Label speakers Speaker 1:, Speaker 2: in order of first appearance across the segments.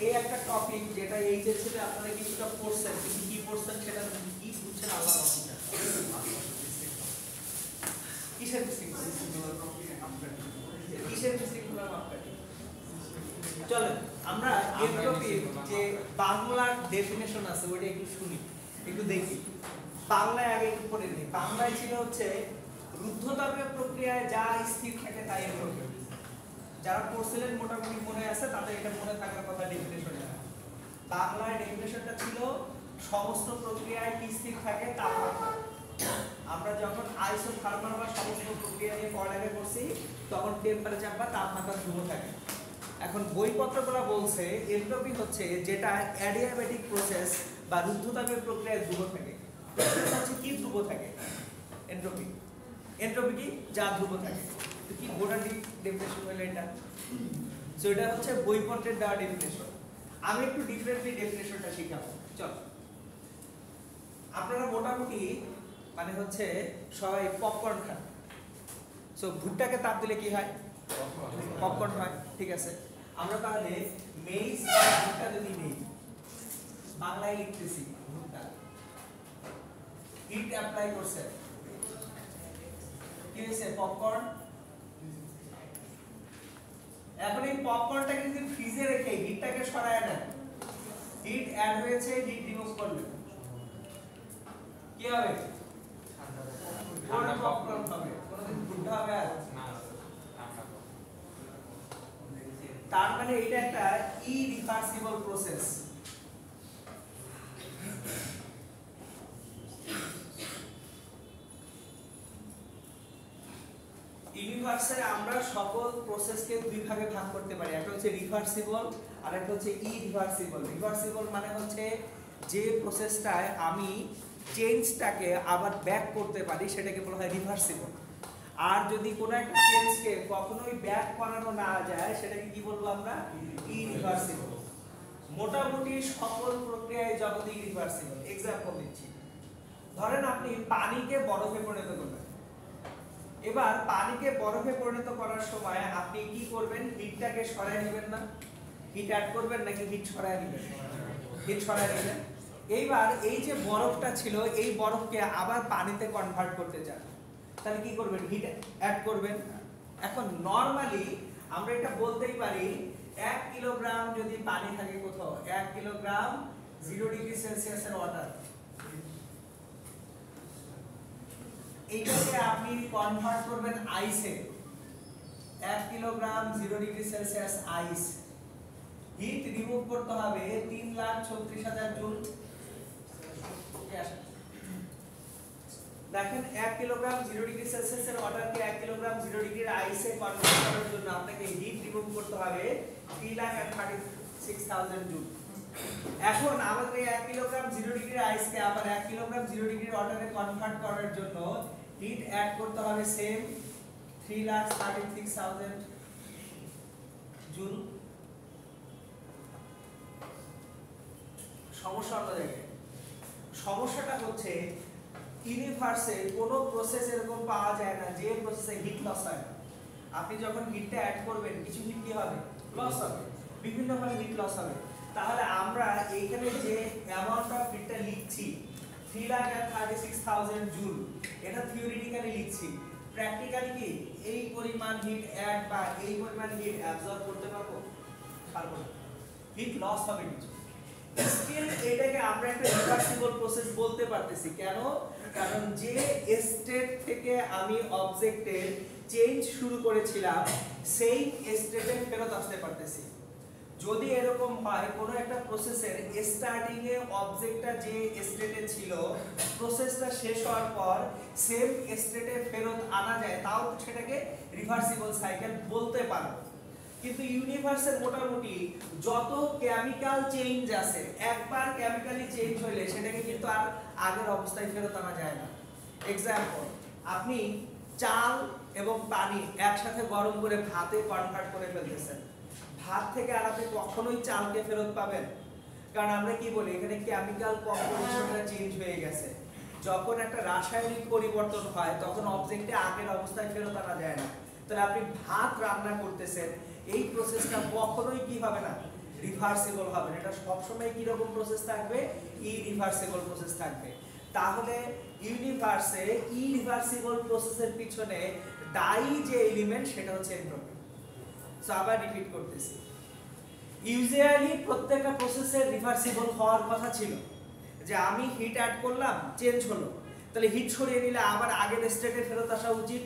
Speaker 1: এই একটা টপিক যেটা এইচএসসি তে আপনারা কিছুটা পড়ছেন, কিন্তু কি পড়ছেন সেটা কি বুঝছেন আল্লাহ জানে। কিসের বিশৃঙ্খলা মাপকাঠি? চলেন আমরা এনট্রপির যে বাংলার ডেফিনেশন আছে ওইটা একটু শুনি, একটু দেখি। বাংলায় আগে একটু পড়ে নিই। বাংলায় ছিল হচ্ছে রুদ্ধতাপীয় প্রক্রিয়ায় যা স্থির থাকে তাই এনট্রপি। যারা পড়ছিলেন মোটামুটি মনে আছে, তাদের এটা মনে থাকার কথা ডেফিনেশন। বাংলায় ডেফিনেশনটা ছিল সমস্ত প্রক্রিয়ায় কি স্থির থাকে তাপমাত্রা। আমরা যখন আইসোথার্মাল বা সমস্ত প্রক্রিয়া নিয়ে পড়ালেখা করছি তখন টেম্পারেচার বা তাপমাত্রা ধ্রুব থাকে। এখন বইপত্রগুলো বলছে এনট্রপি হচ্ছে যেটা অ্যাডিয়াব্যাটিক প্রসেস বা রুদ্ধতাপীয় প্রক্রিয়ায় ধ্রুব থাকে। হচ্ছে কি ধ্রুব থাকে? এনট্রপি। এনট্রপি কি? যা ধ্রুব থাকে। তো কি গোটা ডেফিনেশন হলো এটা? সো এটা হচ্ছে বইপত্রের দেওয়া ডেফিনেশন। আমি একটু ডিফারেন্টলি ডেফিনেশনটা শিখাবো। চলো, আপনারা মোটামুটি মানে হচ্ছে সবাই পপকর্ন খান। সো ভুট্টাকে তাপ দিলে কি হয়? পপকর্ন হয়, ঠিক আছে। আমরা তাহলে মেইজ বা ভুট্টা যদি নেই, বাংলায় লিখতেছি ভুট্টা, হিট অ্যাপ্লাই করছে, কি হয়েছে? পপকর্ন। এখন এই পপকর্নটাকে যদি ফ্রিজে রেখে হিটটাকে সরায় নেন, হিট অ্যাড হয়েছে, হিট রিমুভ করলেন, কি হবে? ঠান্ডা পপকর্ন হবে। কোনদিন ভুট্টা হবে? আর তার মানে এটা একটা ইরিভার্সিবল প্রসেস। ইউনিভার্সে আমরা সকল প্রসেসকে দুই ভাগে ভাগ করতে পারি। একটা হচ্ছে রিভার্সিবল আর একটা হচ্ছে ইরিভার্সিবল। রিভার্সিবল মানে হচ্ছে যে প্রসেসটায় আমি চেঞ্জটাকে আবার ব্যাক করতে পারি সেটাকে বলা হয় রিভার্সিবল। আর যদি কোনো একটা চেঞ্জকে কখনোই ব্যাক করানো না যায় সেটাকে কি বলবো আমরা? ইরিভার্সিবল। মোটামুটি সকল প্রক্রিয়ায় জগতে ইরিভার্সিবল। এক্সাম্পল দিচ্ছি, ধরেন আপনি পানিকে বরফে পরিণত করবেন। এবার পানিকে বরফে পরিণত করার সময় আপনি কি করবেন? হিটটাকে সরায় নেবেন না? হিট অ্যাড করবেন নাকি হিট সরায় নেবেন? হিট সরায় নেবেন। এইবার এই যে বরফটা ছিল এই বরফকে আবার পানিতে কনভার্ট করতে চান, তাহলে কি করবেন? হিট অ্যাড করবেন। এখন নরমালি আমরা এটা বলতেই পারি 1 কিলোগ্রাম যদি পানি থাকে কোথাও, 1 কিলোগ্রাম 0 ডিগ্রি সেলসিয়াসের ওয়াটার, এইটাকে আপনি কনভার্ট করবেন আইসে। 1 কিলোগ্রাম 0 ডিগ্রি সেলসিয়াস আইস, হিট রিমুভ করতে হবে 3,36,000 জুল। দেখেন 1 কিলোগ্রাম 0 ডিগ্রি সেলসিয়াসের ওয়াটারকে 1 কিলোগ্রাম 0 ডিগ্রির আইসে কনভার্ট করার জন্য আপনাকে হিট রিমুভ করতে হবে 3,36,000 জুল। এখন আমাদের 1 কিলোগ্রাম 0 ডিগ্রির আইসকে আবার 1 কিলোগ্রাম 0 ডিগ্রির ওয়াটারে কনভার্ট করার জন্য হিট অ্যাড করতে হবে সেম 3,36,000 জুল। সমস্যা অন্য জায়গায়। সমস্যাটা হচ্ছে ইউনিভার্সে কোনো প্রসেস এরকম পাওয়া যায় না যে প্রসেসে হিট লস হয় না। আপনি যখন হিটটা অ্যাড করবেন কিছু হিট কি হবে? লস হবে, বিভিন্নভাবে হিট লস হবে। তাহলে আমরা এইখানে যে অ্যামাউন্ট অফ হিটটা লিখছি 3,36,000 জুল, এটা থিওরিটিক্যালি লিখছি। প্র্যাকটিক্যালি কি এই পরিমাণ হিট অ্যাড বা এই পরিমাণ হিট অ্যাবজর্ব করতে পারবো? পারবো না, হিট লস হবে কিছু। স্টিল এটাকে আমরা একটা রিভার্সিবল প্রসেস বলতে পারতেছি। কেন? কারণ যে স্টেট থেকে আমি অবজেক্টের চেঞ্জ শুরু করেছিলাম সেই স্টেটে ফেরত আসতে পারতেছি। যদি এরকম হয় কোনো একটা প্রসেসের স্টার্টিং এ অবজেক্টটা যে স্টেটে ছিল প্রসেসটা শেষ হওয়ার পর সেম স্টেটে ফেরত আনা যায়, তাও সেটাকে রিভার্সিবল সাইকেল বলতে পারো। কিন্তু ইউনিভার্সের মোটামুটি যত কেমিক্যাল চেঞ্জ আছে, একবার কেমিক্যালি চেঞ্জ হইলে সেটাকে কিন্তু আর আগের অবস্থায় ফেরত আনা যায় না। এক্সাম্পল, আপনি চাল এবং পানি একসাথে গরম করে ভাতে কনভার্ট করে ফেলতেছেন, ভাত থেকে আর আপনি কখনোই চালকে ফেরত পাবেন? কারণ আমরা কি বলি, এখানে কেমিক্যাল কম্পোজিশনটা চেঞ্জ হয়ে গেছে। যখন একটা রাসায়নিক পরিবর্তন হয় তখন অবজেক্টে আগের অবস্থায় ফেরত আনা যায় না। তাহলে আপনি ভাত রান্না করতেছেন, এই প্রসেসটা কখনোই কি হবে না, রিভার্সিবল হবে না। এটা সবসময় কি রকম প্রসেস থাকবে, ইরিভার্সিবল প্রসেস থাকবে। তাহলে ইউনিভার্সে ইরিভার্সিবল প্রসেসের পিছনে দায়ী যে এলিমেন্ট সেটা হচ্ছে এনট্রপি। সো আবার রিপিট করতেছি, ইউজুয়ালি প্রত্যেকটা প্রসেসের রিভার্সিবল হওয়ার কথা ছিল, যে আমি হিট অ্যাড করলাম, চেঞ্জ হলো, তাহলে হিট সরিয়ে নিলে আবার আগের স্টেটে ফেরত আসা উচিত।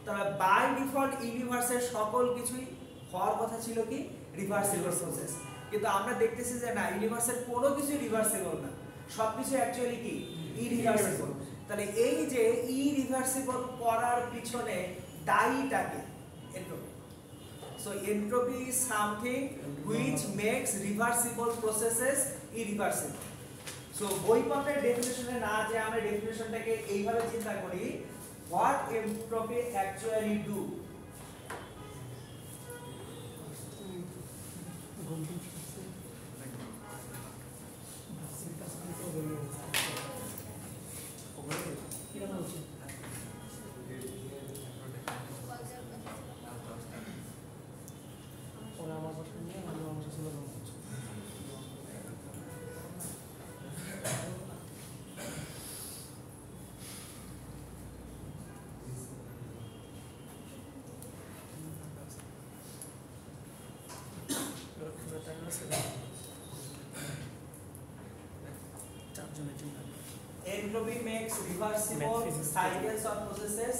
Speaker 1: তাহলে বাই ডিফল্ট ইউনিভার্সের সকল কিছুই হওয়ার কথা ছিল কি, রিভার্সিবল প্রসেস। কিন্তু আমরা দেখতেছি যে না, ইউনিভার্সের কোনো কিছু রিভার্সিবল না, সবকিছু অ্যাকচুয়ালি কি, ইরিভার্সিবল। তাহলে এই যে ইরিভার্সিবল করার পিছনে দায়ীটাকে entropy. So entropy is something which makes reversible processes irreversible. So বইপত্রের ডেফিনিশনে না যে আমরা ডেফিনিশনটাকে এইভাবে চিন্তা করি, what entropy actually do? Entropy makes reversible cycles or processes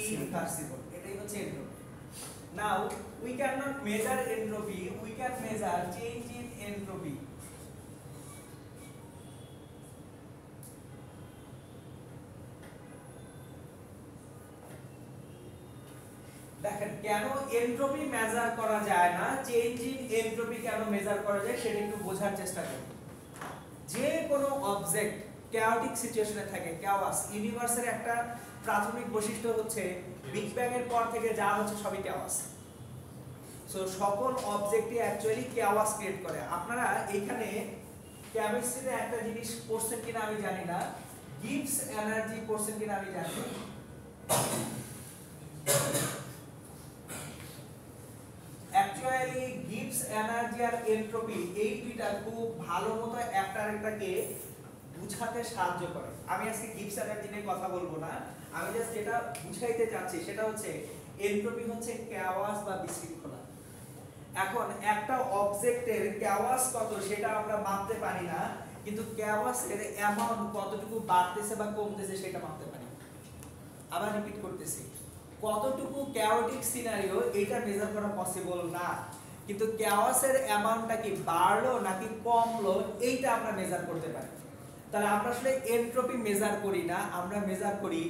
Speaker 1: irreversible. এটাই হচ্ছে entropy. Now we cannot measure entropy, we can measure change in entropy. দেখেন কেন এনট্রপি মেজার করা যায় না, চেঞ্জ ইন এনট্রপি কেন মেজার করা যায় সেটা একটু বোঝার চেষ্টা করি। যে কোনো অবজেক্ট chaotic সিচুয়েশনে থাকে, chaos, ইউনিভার্সের একটা প্রাথমিক বৈশিষ্ট্য হচ্ছে বিগ ব্যাং এর পর থেকে যা হচ্ছে সবই chaos। সো সকল অবজেক্টই অ্যাকচুয়ালি chaos ক্রিয়েট করে। আপনারা এখানে কেমিস্ট্রিতে একটা জিনিস পড়ছেন কিনা আমি জানি না, গিবস এনার্জি পড়ছেন কিনা আমি জানি না। অ্যাকচুয়ালি গিবস এনার্জি আর এনট্রপি এই দুইটা খুব ভালো মতো একটা আরেকটাকে বুঝাতে সাহায্য করে। আমি আজকে গিবস এনার্জি নিয়ে কথা বলবো না, আমি জাস্ট যেটা বুঝাইতে চাচ্ছি সেটা হচ্ছে এনট্রপি হচ্ছে chaos বা বিশৃঙ্খলা। এখন একটা অবজেক্টের chaos কত সেটা আমরা মাপতে পারি না, কিন্তু chaos এর অ্যামাউন্ট কতটুকু বাড়তেছে বা কমতেছে সেটা মাপতে পারি। আবার রিপিট করতেছি, কতটুকু chaotic সিনারিও এটা মেজার করা পসিবল না, কিন্তু chaos এর অ্যামাউন্টটা কি বাড়লো নাকি কমলো এইটা আমরা মেজার করতে পারি। তাহলে আমরা আসলে এনট্রপি মেজার করি না, আমরা মেজার করি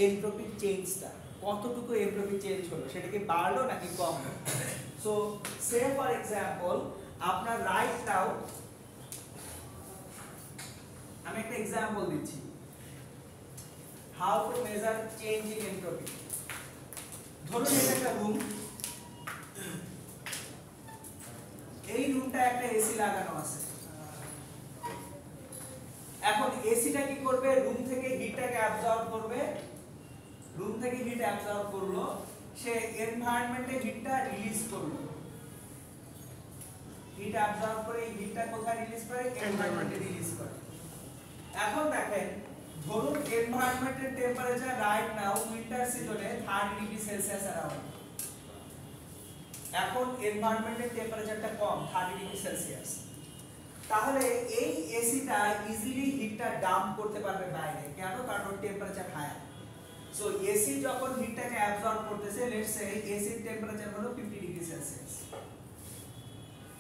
Speaker 1: এনট্রপির চেঞ্জটা, কতটুকু এনট্রপি চেঞ্জ হলো, সেটা কি বাড়লো নাকি কমলো। সো সে ফর এক্সাম্পল আপনার রাইট নাও, আমি একটা एग्जांपल দিচ্ছি, how to measure change in entropy. ধরুন এটা একটা রুম, এই রুমটা একটা এসি লাগানো আছে। এখন এসিটা কি করবে, রুম থেকে হিটটাকে অ্যাবজর্ব করবে, রুম থেকে হিট অ্যাবজর্ব করলো, সে এনভায়রনমেন্টে হিটটা রিলিজ করলো, হিট অ্যাবজর্ব করে এই হিটটা কোথায় রিলিজ করে, এনভায়রনমেন্টে রিলিজ করে। এখন দেখেন ধরুন এনভায়রনমেন্টের টেম্পারেচার রাইট নাও উইন্টার সিজনে 30 ডিগ্রি সেলসিয়াস अराउंड, এখন এনভায়রনমেন্টের টেম্পারেচারটা কম 30 ডিগ্রি সেলসিয়াস, তাহলে এই এসিটা ইজিলি হিটটা ডাম্প করতে পারবে বাইরে, কেন, কারণ টেম্পারেচার হায়ার। সো এসি যখন হিটটাকে অ্যাবজর্ব করতেছে, লেটস সে এসির টেম্পারেচার হলো 50 ডিগ্রি সেলসিয়াস,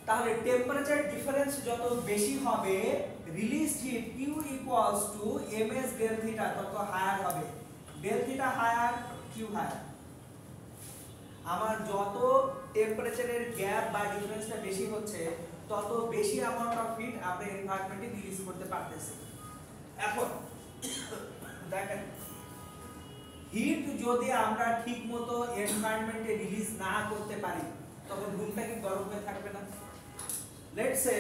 Speaker 1: তাহলে টেম্পারেচার ডিফারেন্স যত বেশি হবে, released heat Q equals to ms del theta তত হায়ার হবে, del theta higher Q higher. আমার যত টেম্পারেচারের গ্যাপ বা ডিফারেন্সটা বেশি হচ্ছে তত বেশি অ্যামাউন্ট অফ হিট আমরা এনভায়রনমেন্টে রিলিজ করতে পারতেছি। এখন দেখেন হিট যদি আমরা ঠিকমতো এনভায়রনমেন্টে রিলিজ না করতে পারি তখন রুমটা কি গরম হয়ে থাকবে না? লেটস সে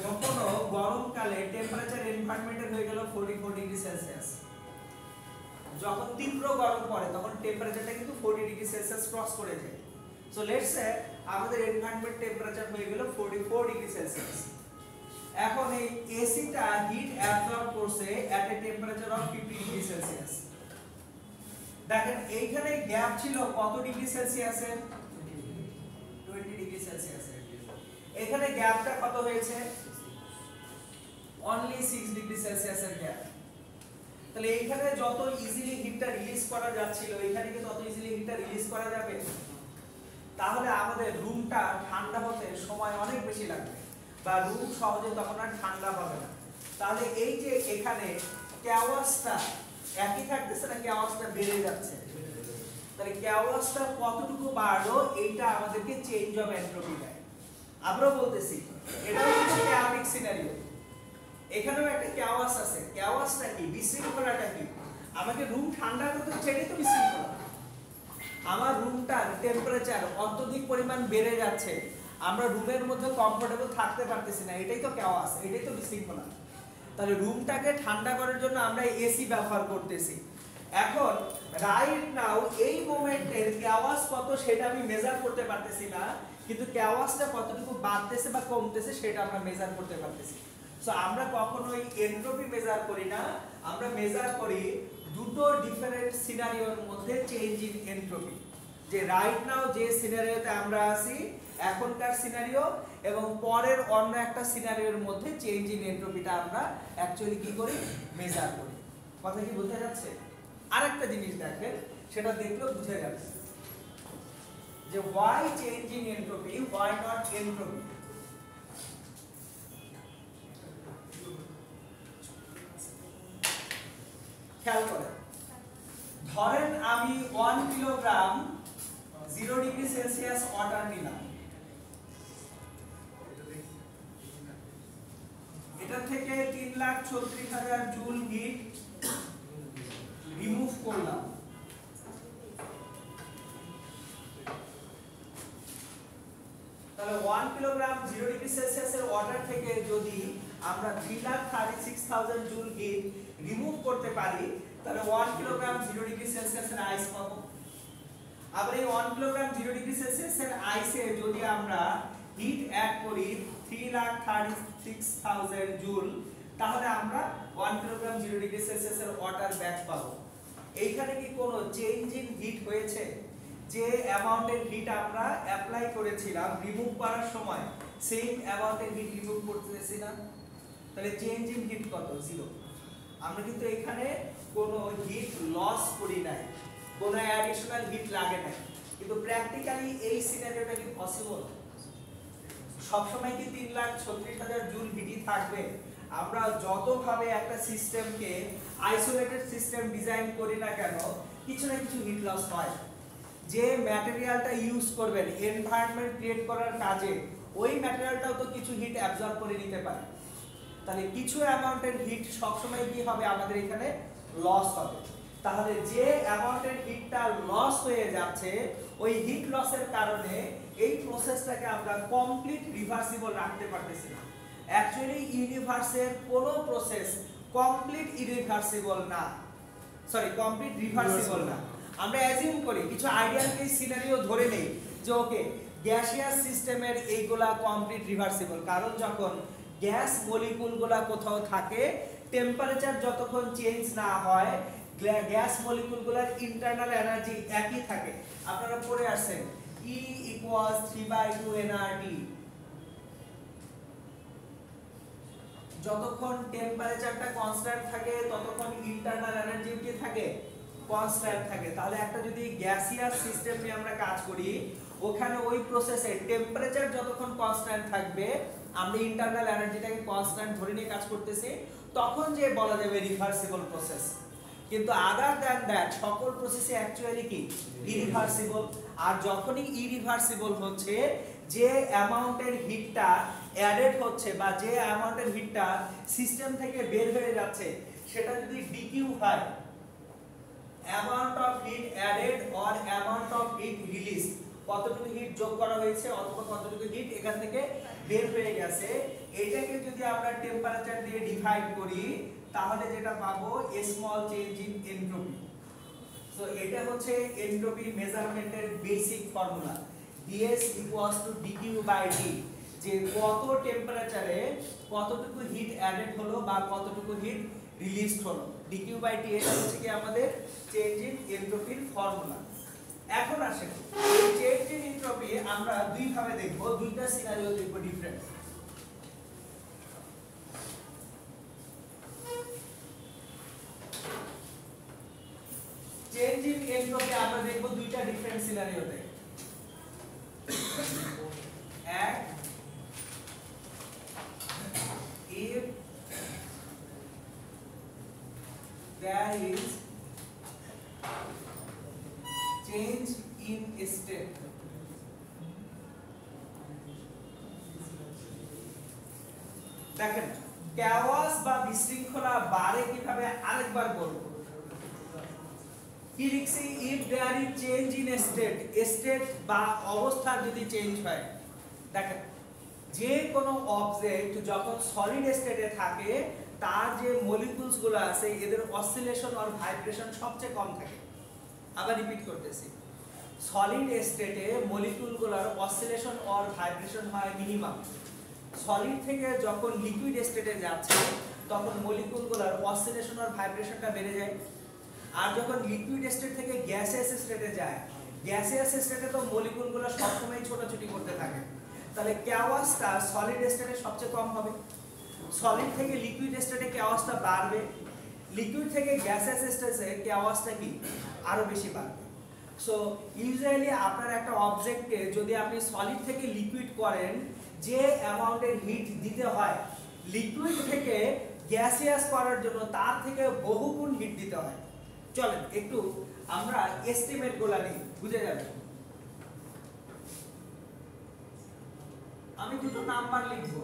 Speaker 1: কখনো গরমকালে টেম্পারেচার এনভায়রনমেন্টের হয়ে গেল 44 ডিগ্রি সেলসিয়াস, যখন তীব্র গরম পড়ে তখন টেম্পারেচারটা কিন্তু 40 ডিগ্রি সেলসিয়াস ক্রস করে যায়। সো লেটস সে আমাদের এনভায়রনমেন্ট টেম্পারেচার হয়ে গেল 44 ডিগ্রি সেলসিয়াস। এখন এই এসিটা হিট অ্যাবজর্ব করছে at a temperature of 50 degree Celsius. দেখেন এইখানে গ্যাপ ছিল কত ডিগ্রি সেলসিয়াসের? 20 ডিগ্রি সেলসিয়াসের। এখানে গ্যাপটা কত হয়েছে? অনলি 6 ডিগ্রি সেলসিয়াসের গ্যাপ। তাহলে এইখানে যত ইজিলি হিটটা রিলিজ করা যাচ্ছিল এখানে কি তত ইজিলি হিটটা রিলিজ করা যাবে? তাহলে আমাদের রুমটা ঠান্ডা হতে সময় অনেক বেশি লাগবে বা রুম সহজে তখন আর ঠান্ডা হবে না। তাহলে এই যে এখানে কেওয়াসটা একই থাকতেছে না, কেওয়াসটা বেড়ে যাচ্ছে। তাহলে কেওয়াসটা কতটুকু বাড়লো এইটা আমাদেরকে চেঞ্জ অফ এনট্রপি দেয়। আমরা বলতেছি এটা হচ্ছে কেওয়াটিক সিনারিও, এখানেও একটা কেওয়াস আছে। কেওয়াসটা কি? বিশৃঙ্খলাটা কি? আমাকে রুম ঠান্ডা করতে হচ্ছে, এটাই তো বিশৃঙ্খলা। আমার রুমটার টেম্পারেচার অত্যধিক পরিমাণ বেড়ে যাচ্ছে, আমরা রুমের মধ্যে কমফোর্টেবল থাকতে পারতেছি না, এটাই তো কেওয়াস, এটাই তো বিশৃঙ্খলা। তাহলে রুমটাকে ঠান্ডা করার জন্য আমরা এসি ব্যবহার করতেছি। এখন রাইট নাও এই মোমেন্টের কেওয়াস কত সেটা আমি মেজার করতে পারতেছি না, কিন্তু কেওয়াসটা কতটুকু বাড়তেছে বা কমতেছে সেটা আমরা মেজার করতে পারতেছি। সো আমরা কখনোই এনট্রপি মেজার করি না, আমরা মেজার করি দুটো ডিফারেন্ট সিনারিওর মধ্যে চেঞ্জ ইন এনট্রপি। যে রাইট নাও যে সিনারিওতে আমরা আছি এখনকার সিনারিও এবং পরের অন্য একটা সিনারিওর মধ্যে চেঞ্জ ইন এনট্রপিটা আমরা অ্যাকচুয়ালি কি করি? মেজার করি। কথা কি বোঝা যাচ্ছে? আরেকটা জিনিস দেখেন, সেটা দেখলেও বুঝে যাবে যে why change in entropy, why not entropy? খেয়াল করেন, ধরেন আমি 1 কিলোগ্রাম 0 ডিগ্রি সেলসিয়াস ওয়াটার নিলাম, এটা থেকে 3,36,000 জুল হিট রিমুভ করলাম। তাহলে 1 কিলোগ্রাম 0 ডিগ্রি সেলসিয়াসের ওয়াটার থেকে যদি আমরা 3,36,000 জুল হিট রিমুভ করতে পারি তাহলে 1 কিলোগ্রাম 0 ডিগ্রি সেলসিয়াসের আইস পাবো। আবার এই 1 কিলোগ্রাম 0 ডিগ্রি সেলসিয়াসের আইসে যদি আমরা হিট অ্যাড করি 3,36,000 জুল, তাহলে আমরা 1 কিলোগ্রাম 0 ডিগ্রি সেলসিয়াসের ওয়াটার ব্যাচ পাবো। এইখানে কি কোনো চেঞ্জ ইন হিট হয়েছে? যে অ্যামাউন্টের হিট আমরা অ্যাপ্লাই করেছিলাম রিমুভ করার সময় সেম অ্যামাউন্টের হিট রিমুভ করতেছি না, তাহলে চেঞ্জ ইন হিট কত? 0। আমরা কিন্তু এখানে কোনো হিট লস করি নাই, কোনো অ্যাডিশনাল হিট লাগে নাই, কিন্তু প্র্যাকটিক্যালি এই সিনারিওটা কি পসিবল? সব সময় কি 3,36,000 জুল হিটই থাকবে? আমরা যতভাবে একটা সিস্টেমকে আইসোলেটেড সিস্টেম ডিজাইন করি না কেন কিছু না কিছু হিট লস হয়। যে ম্যাটেরিয়ালটা ইউজ করবেন এনভায়রনমেন্ট ক্রিয়েট করার কাজে ওই ম্যাটেরিয়ালটাও তো কিছু হিট অ্যাবজর্ব করে নিতে পারে। তাহলে কিছু অ্যামাউন্টের হিট সবসময় কি হবে? আমাদের এখানে লস হবে। তাহলে যে অ্যামাউন্টের হিটটা লস হয়ে যাচ্ছে ওই হিট লসের কারণে এই প্রসেসটাকে আমরা কমপ্লিট রিভার্সিবল রাখতে পারতেছি না। অ্যাকচুয়ালি ইউনিভার্সের কোনো প্রসেস কমপ্লিট ইরিভার্সিবল না, সরি কমপ্লিট রিভার্সিবল না। আমরা অ্যাজিউম করি কিছু আইডিয়াল কেস সিনারিও ধরে নেই যে ওকে গ্যাসিয়াস সিস্টেমের এইগুলা কমপ্লিট রিভার্সিবল, কারণ যখন গ্যাস মলিকুলগুলা কোথাও থাকে টেম্পারেচার যতক্ষণ চেঞ্জ না হয় গ্যাস মলিকুলগুলোর ইন্টারনাল এনার্জি একই থাকে। আপনারা পড়ে আসছেন E = 3/2 nRT। যতক্ষণ টেম্পারেচারটা কনস্ট্যান্ট থাকে ততক্ষণ ইন্টারনাল এনার্জি কি থাকে? কনস্ট্যান্ট থাকে। তাহলে একটা যদি গ্যাসিয়াস সিস্টেম নিয়ে আমরা কাজ করি ওখানে ওই প্রসেসে টেম্পারেচার যতক্ষণ কনস্ট্যান্ট থাকবে আমরা ইন্টারনাল এনার্জিটাকে কনস্ট্যান্ট ধরে নিয়ে কাজ করতেছি, তখন যে বলা যাবে রিভার্সিবল প্রসেস। কিন্তু আদার দ্যান দ্যাট সকল প্রসেসে অ্যাকচুয়ালি কি ইরিভার্সিবল। আর যখনই ইরিভার্সিবল হচ্ছে যে অ্যামাউন্টের হিটটা অ্যাডেড হচ্ছে বা যে অ্যামাউন্টের হিটটা সিস্টেম থেকে বের হয়ে যাচ্ছে সেটা যদি ডিকিউ হয় amount of hit added or amount of hit release, কতটুকু হিট যোগ করা হয়েছে অথবা কতটুকু হিট এখান থেকে বের হয়ে গেছে, এটাকে যদি আমরা টেম্পারেচার দিয়ে ডিভাইড করি তাহলে যেটা পাবো small change in entropy. So এটা হচ্ছে এনট্রপি মেজারমেন্টের basic formula, dS = dQ by d, যে কত টেম্পারেচারে কতটুকু হিট অ্যাডেড হলো বা কতটুকু হিট রিলিজড হলো, dQ বাই d এটা হচ্ছে কি আমাদের চেঞ্জ ইন এনট্রপির ফর্মুলা। এখন আসেন এই চেঞ্জ ইন এনট্রপি আমরা দুই ভাবে দেখব, দুইটা সিনারিও দেখব ডিফারেন্ট। চেঞ্জ ইন এনট্রপি আমরা দেখব দুইটা ডিফারেন্ট সিনারিওতে। এক, if there is change in state, দেখেন chaos বা বিশৃঙ্খলা বাড়ে কিভাবে আরেকবার বলবো। কি লিখছি, if there is change in state বা অবস্থা যদি চেঞ্জ হয়, দেখেন যে কোনো অবজেক্ট যখন সলিড স্টেটে থাকে তার যে মলিকুলস গুলো আছে এদের অসিলেশন আর ভাইব্রেশন সবচেয়ে কম থাকে। আবার রিপিট করতেছি, সলিড স্টেটে মলিকুলগুলোর অসিলেশন আর ভাইব্রেশন হয় মিনিমাম। সলিড থেকে যখন লিকুইড স্টেটে যাচ্ছে তখন মলিকুলগুলোর অসিলেশন আর ভাইব্রেশনটা বেড়ে যায়। আর যখন লিকুইড স্টেট থেকে গ্যাসিয়াস স্টেটে যায়, গ্যাসিয়াস স্টেটে তো মলিকুলগুলো সবসময় ছোটাছুটি করতে থাকে, তাহলে কেওয়াসটা সলিড স্টেটে সবচেয়ে কম হবে। সলিড থেকে লিকুইড স্টেটে কেওয়াসটা বাড়বে, লিকুইড থেকে গ্যাসিয়াস স্টেটে কেওয়াসটা কি আরো বেশি বাড়বে। সো ইউজুয়ালি আপনার একটা অবজেক্টকে যদি আপনি সলিড থেকে লিকুইড করেন, যে অ্যামাউন্টের হিট দিতে হয় লিকুইড থেকে গ্যাসিয়াস করার জন্য তার থেকে বহুগুণ হিট দিতে হয়। চলেন একটু আমরা এস্টিমেট গুলো নিই, বুঝে যাবে। আমি দুটো নাম্বার লিখব,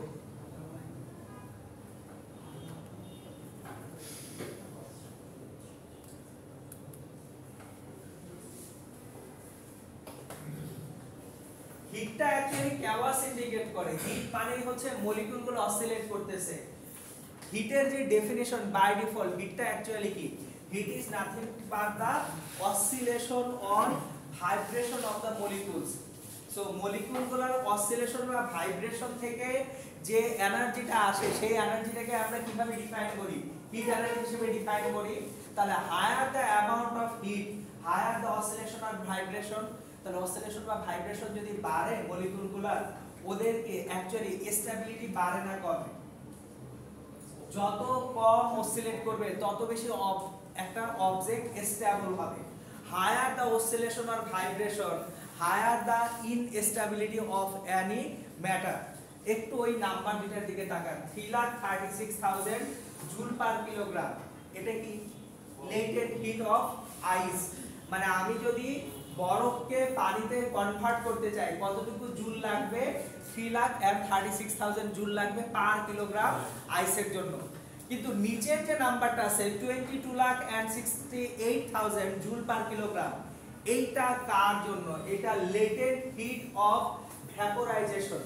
Speaker 1: হিটটা অ্যাকচুয়ালি কেওয়াস ইন্ডিকেট করে। হিট মানে হচ্ছে মলিকুলগুলো অসিলেট করতেছে। হিটের যে ডেফিনিশন বাই ডিফল্ট, হিটটা অ্যাকচুয়ালি কি, heat is nothing but the oscillation or vibration of the molecules. সো মলিকুলগুলোর অসিলেশন বা ভাইব্রেশন থেকে যে এনার্জিটা আসে সেই এনার্জিটাকে আমরা কিভাবে ডিফাইন করি, হিট এনার্জি হিসেবে ডিফাইন করি। তাহলে higher the amount of heat, higher the oscillation or vibration. তাহলে অসিলেশন বা ভাইব্রেশন যদি বাড়ে মলিকুলগুলোর, ওদেরকে অ্যাকচুয়ালি স্টেবিলিটি বাড়ে না কমে। যত কম অসিলেট করবে তত বেশি একটা অবজেক্ট স্টেবল হবে। Higher the oscillation or vibration, higher the instability of any matter. একটু ওই নাম্বার দুটার দিকে তাকান, 3,36,000 জুল পার কিলোগ্রাম। এটা কি লেটেন্ট হিট অফ আইস, মানে আমি যদি বরফকে পানিতে কনভার্ট করতে চাই কতটুকু জুল লাগবে, 3,36,000 জুল লাগবে পার কিলোগ্রাম আইসের জন্য। কিন্তু নিচের যে নাম্বারটা আছে 22,68,000 জুল পার কিলোগ্রাম, এইটা কার জন্য? এটা লেটেন্ট হিট অফ ভ্যাপোরাইজেশন।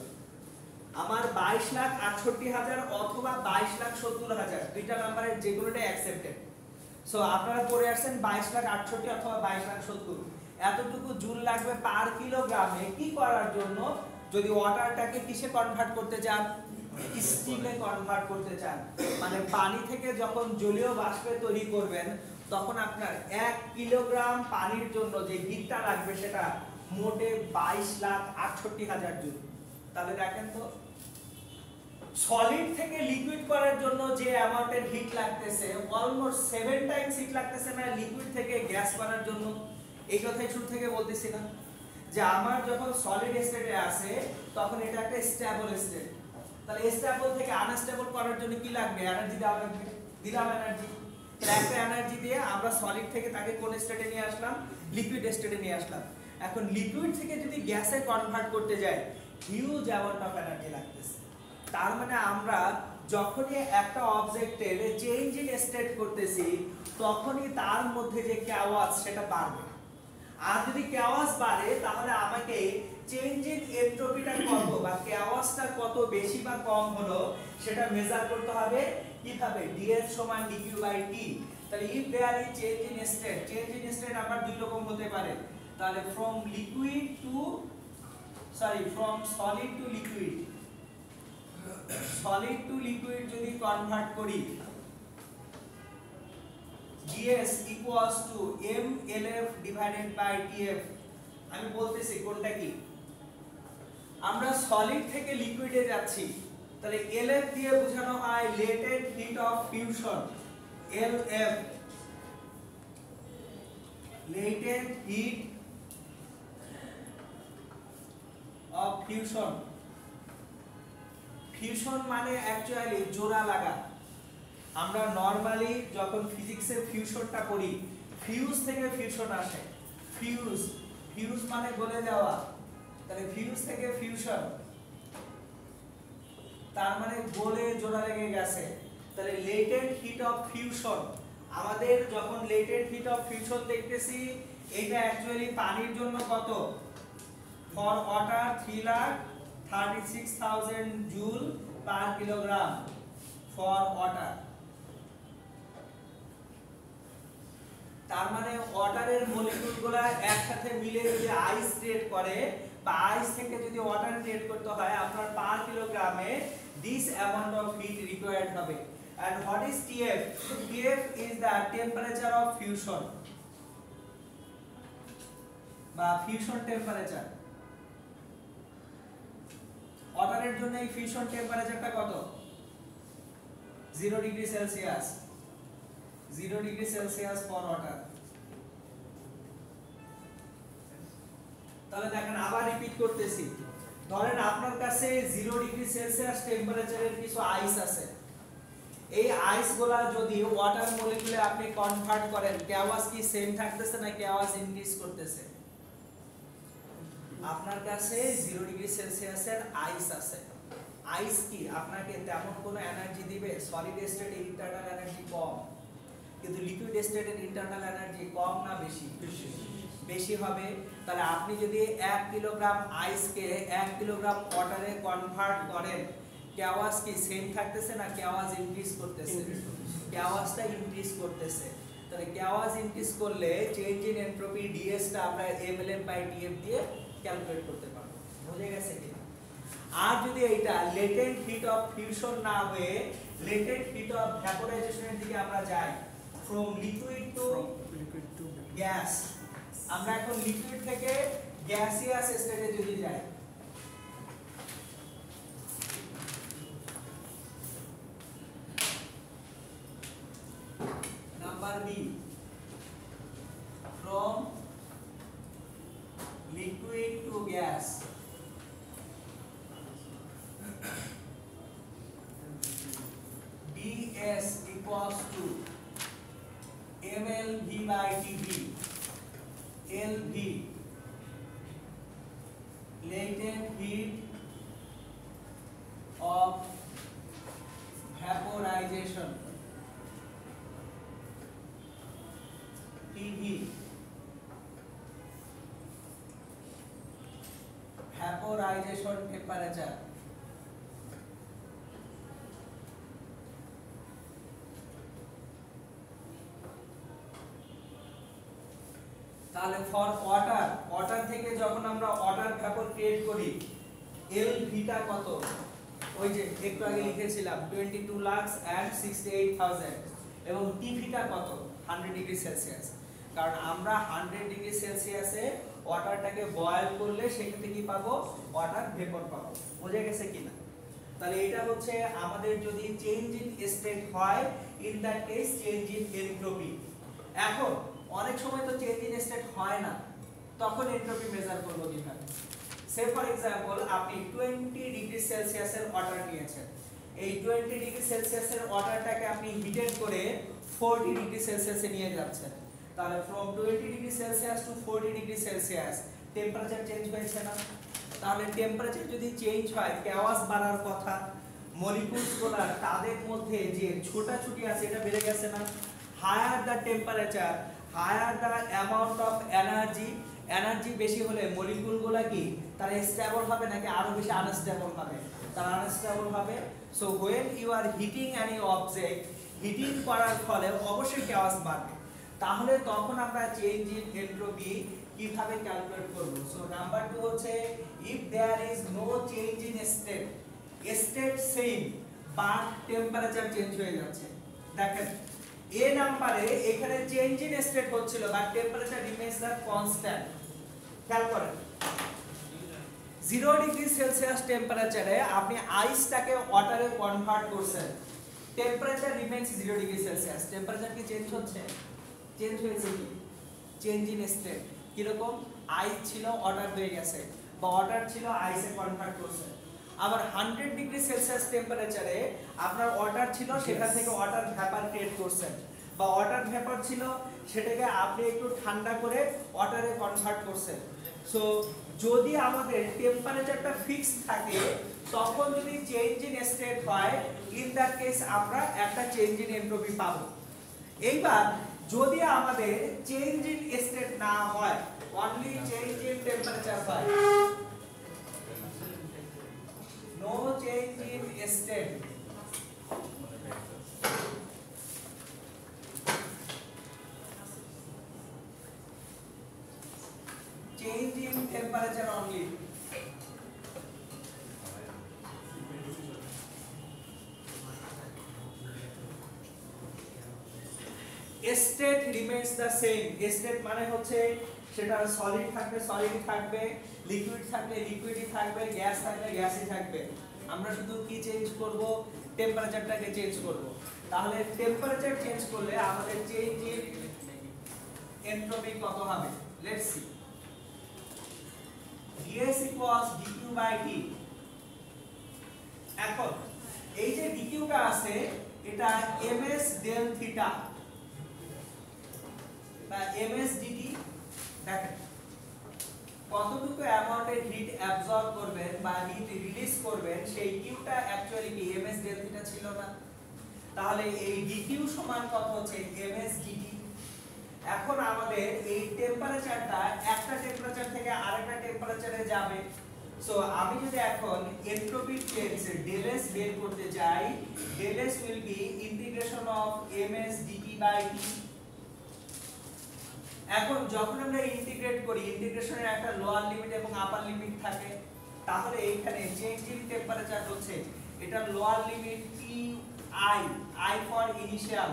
Speaker 1: আমার 22,68,000 অথবা 22,70,000, দুইটা নাম্বারের যে কোনোটাই অ্যাকসেপ্টেড। সো আপনারা পড়ে আসছেন 22,68,000 অথবা 22,70,000, এতটুকু জুল লাগবে পার কিলোগ্রামে। কি করার জন্য? যদি ওয়াটারটাকে কিসে কনভার্ট করতে চান, স্টিমে কনভার্ট করতে চান, মানে পানি থেকে যখন জলীয় বাষ্পে তৈরি করবেন তখন আপনার 1 কিলোগ্রাম পানির জন্য যে হিটটা লাগবে সেটা মোটে 22,68,000 জুল। তাহলে দেখেন তো সলিড থেকে লিকুইড করার জন্য যে অ্যামাউন্টের হিট লাগতেছে অলমোস্ট 7 টাইমস হিট লাগতেছে না লিকুইড থেকে গ্যাস করার জন্য। এই কথাই শুরু থেকে বলতেছি না যে আমার যখন সলিড স্টেটে আছে তখন এটা একটা স্টেবল স্টেট। তাহলে স্টেবল থেকে আনস্টেবল করার জন্য কি লাগবে? এনার্জি দেওয়া লাগবে। দিলাম এনার্জি, তাহলে একটা এনার্জি দিয়ে আমরা সলিড থেকে তাকে কোন স্টেটে নিয়ে আসলাম? লিকুইড স্টেটে নিয়ে আসলাম। এখন লিকুইড থেকে যদি গ্যাসে কনভার্ট করতে যাই হিউজ অ্যামাউন্ট অফ এনার্জি লাগতেছে। তার মানে আমরা যখনই একটা অবজেক্টের চেঞ্জ ইন স্টেট করতেছি তখনই তার মধ্যে যে কেওয়াস সেটা বাড়বে। আর যদি কেওয়াস বাড়ে তাহলে আমাকে চেঞ্জ ইন এনট্রপিটা কত বা কেওয়াসটা কত বেশি বা কম হলো সেটা মেজার করতে হবে কিভাবে, ds সমান dq বাই t। তাহলে if there is change in state আবার দুই রকম হতে পারে। তাহলে from solid to liquid, solid to liquid যদি কনভার্ট করি ds equals to mlf divided by tf। আমি বলতেছি কোনটা কি, আমরা সলিড থেকে লিকুইডে যাচ্ছি তাহলে lf দিয়ে বোঝানো হয় latent heat of fusion, lf latent heat of fusion. Fusion মানে অ্যাকচুয়ালি জোড়া লাগা। আমরা নরমালি যখন ফিজিক্সে ফিউশনটা করি ফিউজ থেকে ফিউশন আসে, ফিউজ মানে গলে যাওয়া, তাহলে ফিউজ থেকে ফিউশন তার মানে গলে জোড়া লেগে গেছে। তাহলে লেটেন্ট হিট অফ ফিউশন, আমাদের যখন লেটেন্ট হিট অফ ফিউশন দেখতেছি এটা অ্যাকচুয়ালি পানির জন্য কত, for water 3,36,000 joule per kilogram for water. তার মানে ওয়াটারের মলিকিউলগুলো একসাথে মিলে যদি আইস ক্রিয়েট করে বা আইস থেকে যদি ওয়াটার ক্রিয়েট করতে হয় আপনার পার কিলোগ্রামে this amount of hit required হবে। and what is tf? tf is the temperature of fusion বা ফিউশন টেম্পারেচার। ওয়াটারের জন্য এই ফিউশন টেম্পারেচারটা কত, 0 degree Celsius, 0 degree Celsius for water. তাহলে দেখেন আবার রিপিট করতেছি, ধরেন আপনার কাছে 0 ডিগ্রি সেলসিয়াস টেম্পারেচারের কিছু আইস আছে, এই আইসগুলা যদি ওয়াটার মলিকিউলে আপনি কনভার্ট করেন কেওয়াস কি সেম থাকতেছে না কেওয়াস ইনক্রিজ করতেছে? আপনার কাছে 0 ডিগ্রি সেলসিয়াসের আইস আছে, আইস কি আপনাকে তেমন কোনো এনার্জি দিবে? সলিড স্টেটে ইন্টারনাল এনার্জি কম, কিন্তু লিকুইড স্টেটের ইন্টারনাল এনার্জি কম না বেশি? বেশি হবে। তাহলে আপনি যদি 1 কিলোগ্রাম আইসকে 1 কিলোগ্রাম ওয়াটারে কনভার্ট করেন কেওয়াস কি সেম থাকতেছে না কেওয়াস ইনক্রিজ করতেছে? কেওয়াসটা ইনক্রিজ করতেছে। তাহলে কেওয়াস ইনক্রিজ করলে চেঞ্জ ইন এনট্রপি ds টা আমরা mLf/df দিয়ে ক্যালকুলেট করতে পারবো। বুঝে গেছে কি? আর যদি এটা লেটেন্ট হিট অফ ফিউশন না হয়ে লেটেন্ট হিট অফ ভ্যাপোরাইজেশনের দিকে আমরা যাই, ফ্রম লিকুইড টু গ্যাস, আমরা এখন লিকুইড থেকে গ্যাসিয়াস স্টেটে যদি যাই, number B, from liquid to gas, ds equals to mLv/dv, LV latent heat of vaporization, PV vaporization temperature। তাহলে ফর ওয়াটার, ওয়াটার থেকে যখন আমরা ওয়াটার ভ্যাপর ক্রিয়েট করি LV টা কত, ওই যে একটু আগে লিখেছিলাম 22 লাখ and 68,000, এবং TV টা কত 100 ডিগ্রি সেলসিয়াস। কারণ আমরা 100 ডিগ্রি সেলসিয়াসে ওয়াটারটাকে বয়েল করলে সেখান থেকে কি পাবো, ওয়াটার ভেপর পাবো। বুঝে গেছে কিনা? তাহলে এটা হচ্ছে আমাদের যদি চেঞ্জ ইন স্টেট হয় in that case change in entropy. এখন অনেক সময় তো চেঞ্জ ইন স্টেট হয় না, তখন এনট্রপি মেজার করব কিভাবে? সে ফর एग्जांपल আপনি 20 ডিগ্রি সেলসিয়াসের ওয়াটার নিয়েছেন, এই 20 ডিগ্রি সেলসিয়াসের ওয়াটারটাকে আপনি হিটেড করে 40 ডিগ্রি সেলসিয়াসে নিয়ে যাচ্ছেন। তাহলে from 20 degree Celsius to 40 degree Celsius temperature change হয়েছে না? তাহলে টেম্পারেচার যদি চেঞ্জ হয় কেওয়াস বাড়ার কথা, মলিকুলস গুলা তাদের মধ্যে যে ছোটাছুটি আছে এটা বেড়ে গেছে না। Higher the temperature higher the amount of energy, energy বেশি হলে মলিকুল গুলা কি তারা স্টেবল হবে নাকি আরো বেশি আনস্টেবল হবে? তারা আনস্টেবল হবে। So when you are heating any object, heating করার ফলে অবশ্যই গ্যাস বাড়বে। তাহলে তখন আমরা চেঞ্জ ইন এন্ট্রপি কিভাবে ক্যালকুলেট করব? সো নাম্বার 2 হচ্ছে if there is no change in state, state same but temperature change হয়ে যাচ্ছে। দেখেন এ নাম্বারে এখানে চেঞ্জ ইন স্টেট হচ্ছিল but temperature remains the constant. খেয়াল করেন 0 ডিগ্রি সেলসিয়াস টেম্পারেচারে আপনি আইসটাকে ওয়াটারে কনভার্ট করছেন, temperature remains 0 degree Celsius. Temperature কি চেঞ্জ হচ্ছে? চেঞ্জ হয়েছে কি? Change in state. কি রকম? আইস ছিল ওয়াটার হয়ে গেছে বা ওয়াটার ছিল আইসে কনভার্ট করছে। আবার 100 ডিগ্রি সেলসিয়াস টেম্পারেচারে আপনার ওয়াটার ছিল সেখান থেকে ওয়াটার ভেপার ক্রিয়েট করছেন বা ওয়াটার ভেপার ছিল সেটাকে আপনি একটু ঠান্ডা করে ওয়াটারে কনভার্ট করছেন। সো যদি আমাদের টেম্পারেচারটা ফিক্সড থাকে তখন যদি চেঞ্জ ইন স্টেট হয় ইন দ্যাট কেস আমরা একটা চেঞ্জ ইন এন্ট্রপি পাবো। এইবার যদি আমাদের চেঞ্জ ইন স্টেট না হয় অনলি চেঞ্জ ইন টেম্পারেচার হয়, no change in state, change in temperature only, state remains the same. state মানে হচ্ছে সেটা সলিড থাকবে সলিড থাকবে, লিকুইড থাকলে লিকুইডই থাকবে, গ্যাস থাকলে গ্যাসই থাকবে। আমরা শুধু কি চেঞ্জ করব? টেম্পারেচারটাকে চেঞ্জ করব। তাহলে টেম্পারেচার চেঞ্জ করলে আমাদের চেঞ্জ ইন এন্ট্রপি কত হবে? Let's see. ds equals dq by t। এখন এই যে dq টা আছে এটা ms del theta বা ms dt। দেখেন কতটুকু অ্যামাউন্টের হিট অ্যাবজর্ব করবেন বা হিট রিলিজ করবেন সেই q টা অ্যাকচুয়ালি কি ms del theta ছিল না? তাহলে এই dq সমান কত হচ্ছে? ms dt। এখন আমাদের এই টেম্পারেচারটা একটা টেম্পারেচার থেকে আরেকটা টেম্পারেচারে যাবে। সো আমি যদি এখন এন্ট্রপি চেঞ্জ del s বের করতে চাই, del s will be integration of ms dt by t। এখন যখন আমরা ইন্টিগ্রেট করি ইন্টিগ্রেশনের একটা লোয়ার লিমিট এবং আপার লিমিট থাকে, তাহলে এইখানে চেঞ্জ ইন টেম্পারেচার হচ্ছে এটা lower limit T I, I for initial,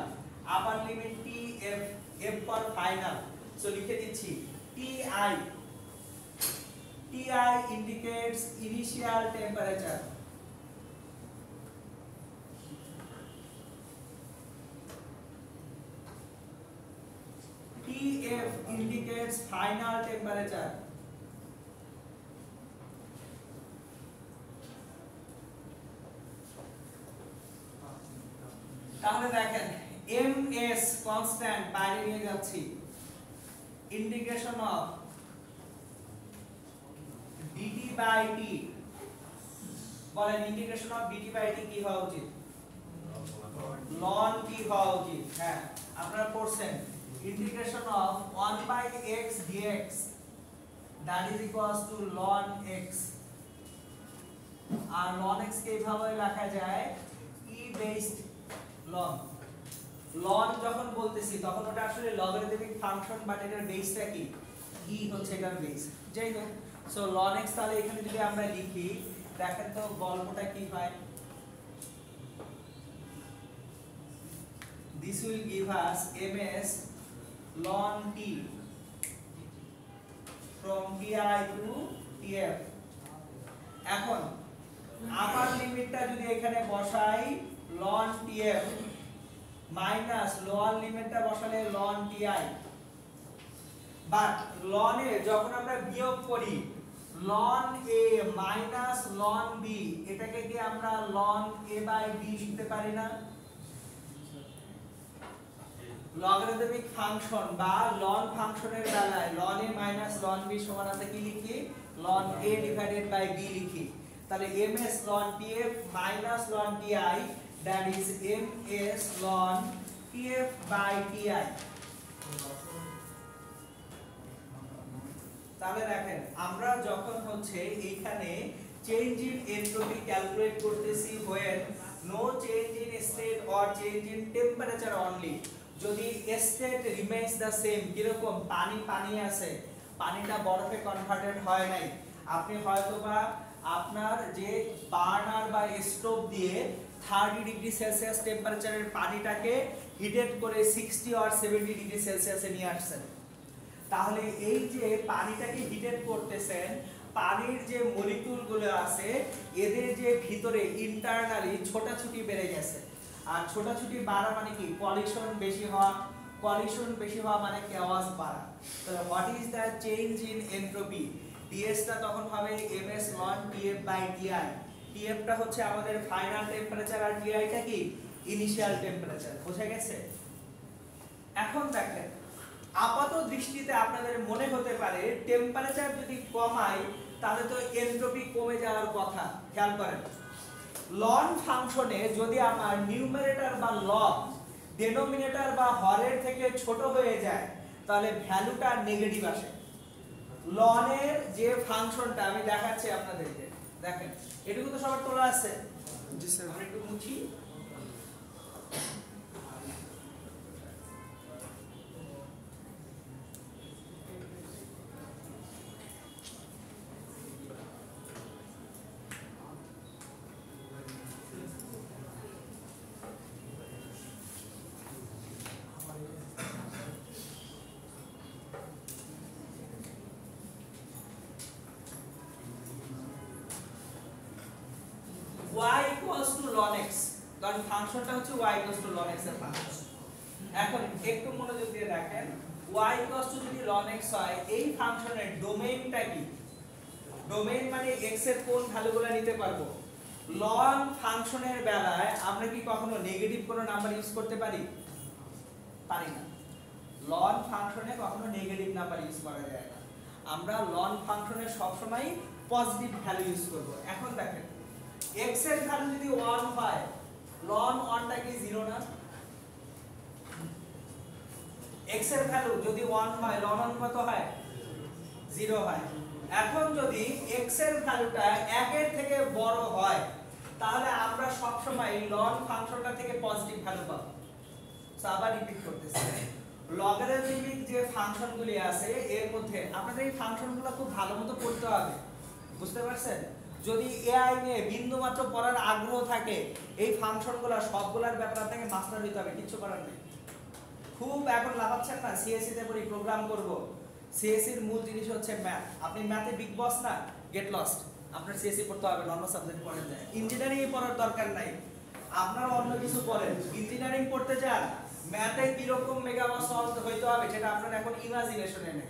Speaker 1: upper limit T F, F for final. So লিখে দিচ্ছি T I, T I indicates initial temperature, TF indicates final temperature। তাহলে দেখেন ms কনস্ট্যান্ট বাইরে নিয়ে যাচ্ছি, integration of dt by t। বলেন integration of dt by t কি হওয়া উচিত? ln t হওয়া উচিত। হ্যাঁ আপনারা পড়ছেন integration of 1 by x dx that is equals to ln x। R ln x কে এইভাবে লেখা যায় e based ln। ln যখন বলতেছি তখন ওটা আসলে লগারিদমিক ফাংশন বাট এটার বেসটা কি? e হচ্ছে এটার বেস। যাই হোক সো ln x তাহলে এখানে যদি আমরা লিখি দেখেন তো গল্পটা কি হয়। This will give us ms ln t from ti to tf। এখন আপার লিমিটটা যদি এখানে বসাই ln tf মাইনাস লোয়ার লিমিটটা বসালে ln ti, বাট ln এ যখন আমরা বিয়োগ করি ln a minus ln b এটাকে কি আমরা ln a বাই b লিখতে পারি না? লগারিদমিক ফাংশন বা ln ফাংশনের বেলায় ln a minus ln b সমান আমরা কি লিখি? ln a divided by b লিখি। তাহলে ms ln tf minus ln ti, that is ms ln tf by ti। তাহলে দেখেন আমরা যখন হচ্ছে এইখানে চেঞ্জ ইন এনট্রপি ক্যালকুলেট করতেছি when no change in state or change in temperature only, যদি স্টেট রিমেইনস দা সেম, কিরকম পানি পানি আছে, পানিটা বরফে কনভার্টেড হয় নাই, আপনি হয়তোবা আপনার যে বার্নার বা স্টোভ দিয়ে 30 ডিগ্রি সেলসিয়াস টেম্পারেচারের পানিটাকে হিটেড করে 60 or 70 ডিগ্রি সেলসিয়াসে নিয়ে আসছেন, তাহলে এই যে পানিটাকে হিটেড করতেছেন, পানির যে মলিকিউলগুলো আছে এদের যে ভিতরে ইন্টারনালি ছোটাছুটি বেড়ে গেছে, আর ছোটাছুটি বাড়া মানে কি কলিশন বেশি হওয়া, কলিশন বেশি হওয়া মানে কেওয়াস বাড়া। তাহলে what is the change in entropy, ds টা তখন হবে ms ln tf by ti, tf টা হচ্ছে আমাদের ফাইনাল টেম্পারেচার আর ti টা কি ইনিশিয়াল টেম্পারেচার। বোঝা গেছে? এখন দেখেন আপাত দৃষ্টিতে আপনাদের মনে হতে পারে টেম্পারেচার যদি কমায় তাহলে তো এনট্রপি কমে যাওয়ার কথা। খেয়াল করেন লন ফাংশনে যদি আমার নিউমারেটর বা লগ ডেনোমিনেটর বা হরের থেকে ছোট হয়ে যায় তাহলে ভ্যালুটা নেগেটিভ আসে। লনের যে ফাংশনটা আমি দেখাচ্ছি আপনাদেরকে, দেখেন এটুকু তো সবার তোলা আছে, জি স্যার, আমরা একটু মুছি। y equals to ln x, কারণ ফাংশনটা হচ্ছে y equals to ln x এর ফাংশন। এখন একটু মনোযোগ দিয়ে দেখেন y equals to যদি ln x হয়, এই ফাংশনের ডোমেইনটা কি? ডোমেইন মানে x এর কোন ভ্যালুগুলো নিতে পারবো। লন ফাংশনের বেলায় আমরা কি কখনো নেগেটিভ কোনো নাম্বার ইউজ করতে পারি? পারি না। লন ফাংশনে কখনো নেগেটিভ নাম্বার ইউজ করা যায় না, আমরা লন ফাংশনে সবসময় পজিটিভ ভ্যালু ইউজ করব। এখন দেখেন x এর ভ্যালু যদি 1 হয় ln 1 টা কি 0 না? x এর ভ্যালু যদি 1 হয় ln 1 কত হয়? 0 হয়। এখন যদি x এর ভ্যালুটা 1 এর থেকে বড় হয় তাহলে আমরা সব সময় ln ফাংশনটা থেকে পজিটিভ ভ্যালু পাবো। সো আবার রিপিট করতেছি, লগারিদমিক যে ফাংশনগুলি আছে এর মধ্যে আপনাদের এই ফাংশনগুলো খুব ভালোমতো পড়তে হবে, বুঝতে পারছেন? যদি এআই নিয়ে বিন্দু মাত্র পড়ার আগ্রহ থাকে এই ফাংশনগুলো সবগুলোর ব্যাপারে আপনাকে মাস্টার হইতে হবে, কিছু করার নেই। খুব এখন লাফাচ্ছেন না সিএসসি তে পড়ি প্রোগ্রাম করব, সিএসসি এর মূল জিনিস হচ্ছে ম্যাথ। আপনি ম্যাথে বিগ বস না, গেট লস্ট। আপনার সিএসসি পড়তে হবে, অন্য সাবজেক্ট পড়েন যায়, ইঞ্জিনিয়ারিং পড়ার দরকার নাই, আপনারা অন্য কিছু পড়েন। ইঞ্জিনিয়ারিং পড়তে চান, ম্যাথে কি রকম মেগাওয়াট সলভ হইতে হবে সেটা আপনারা এখন ইমাজিনেশনে নেন।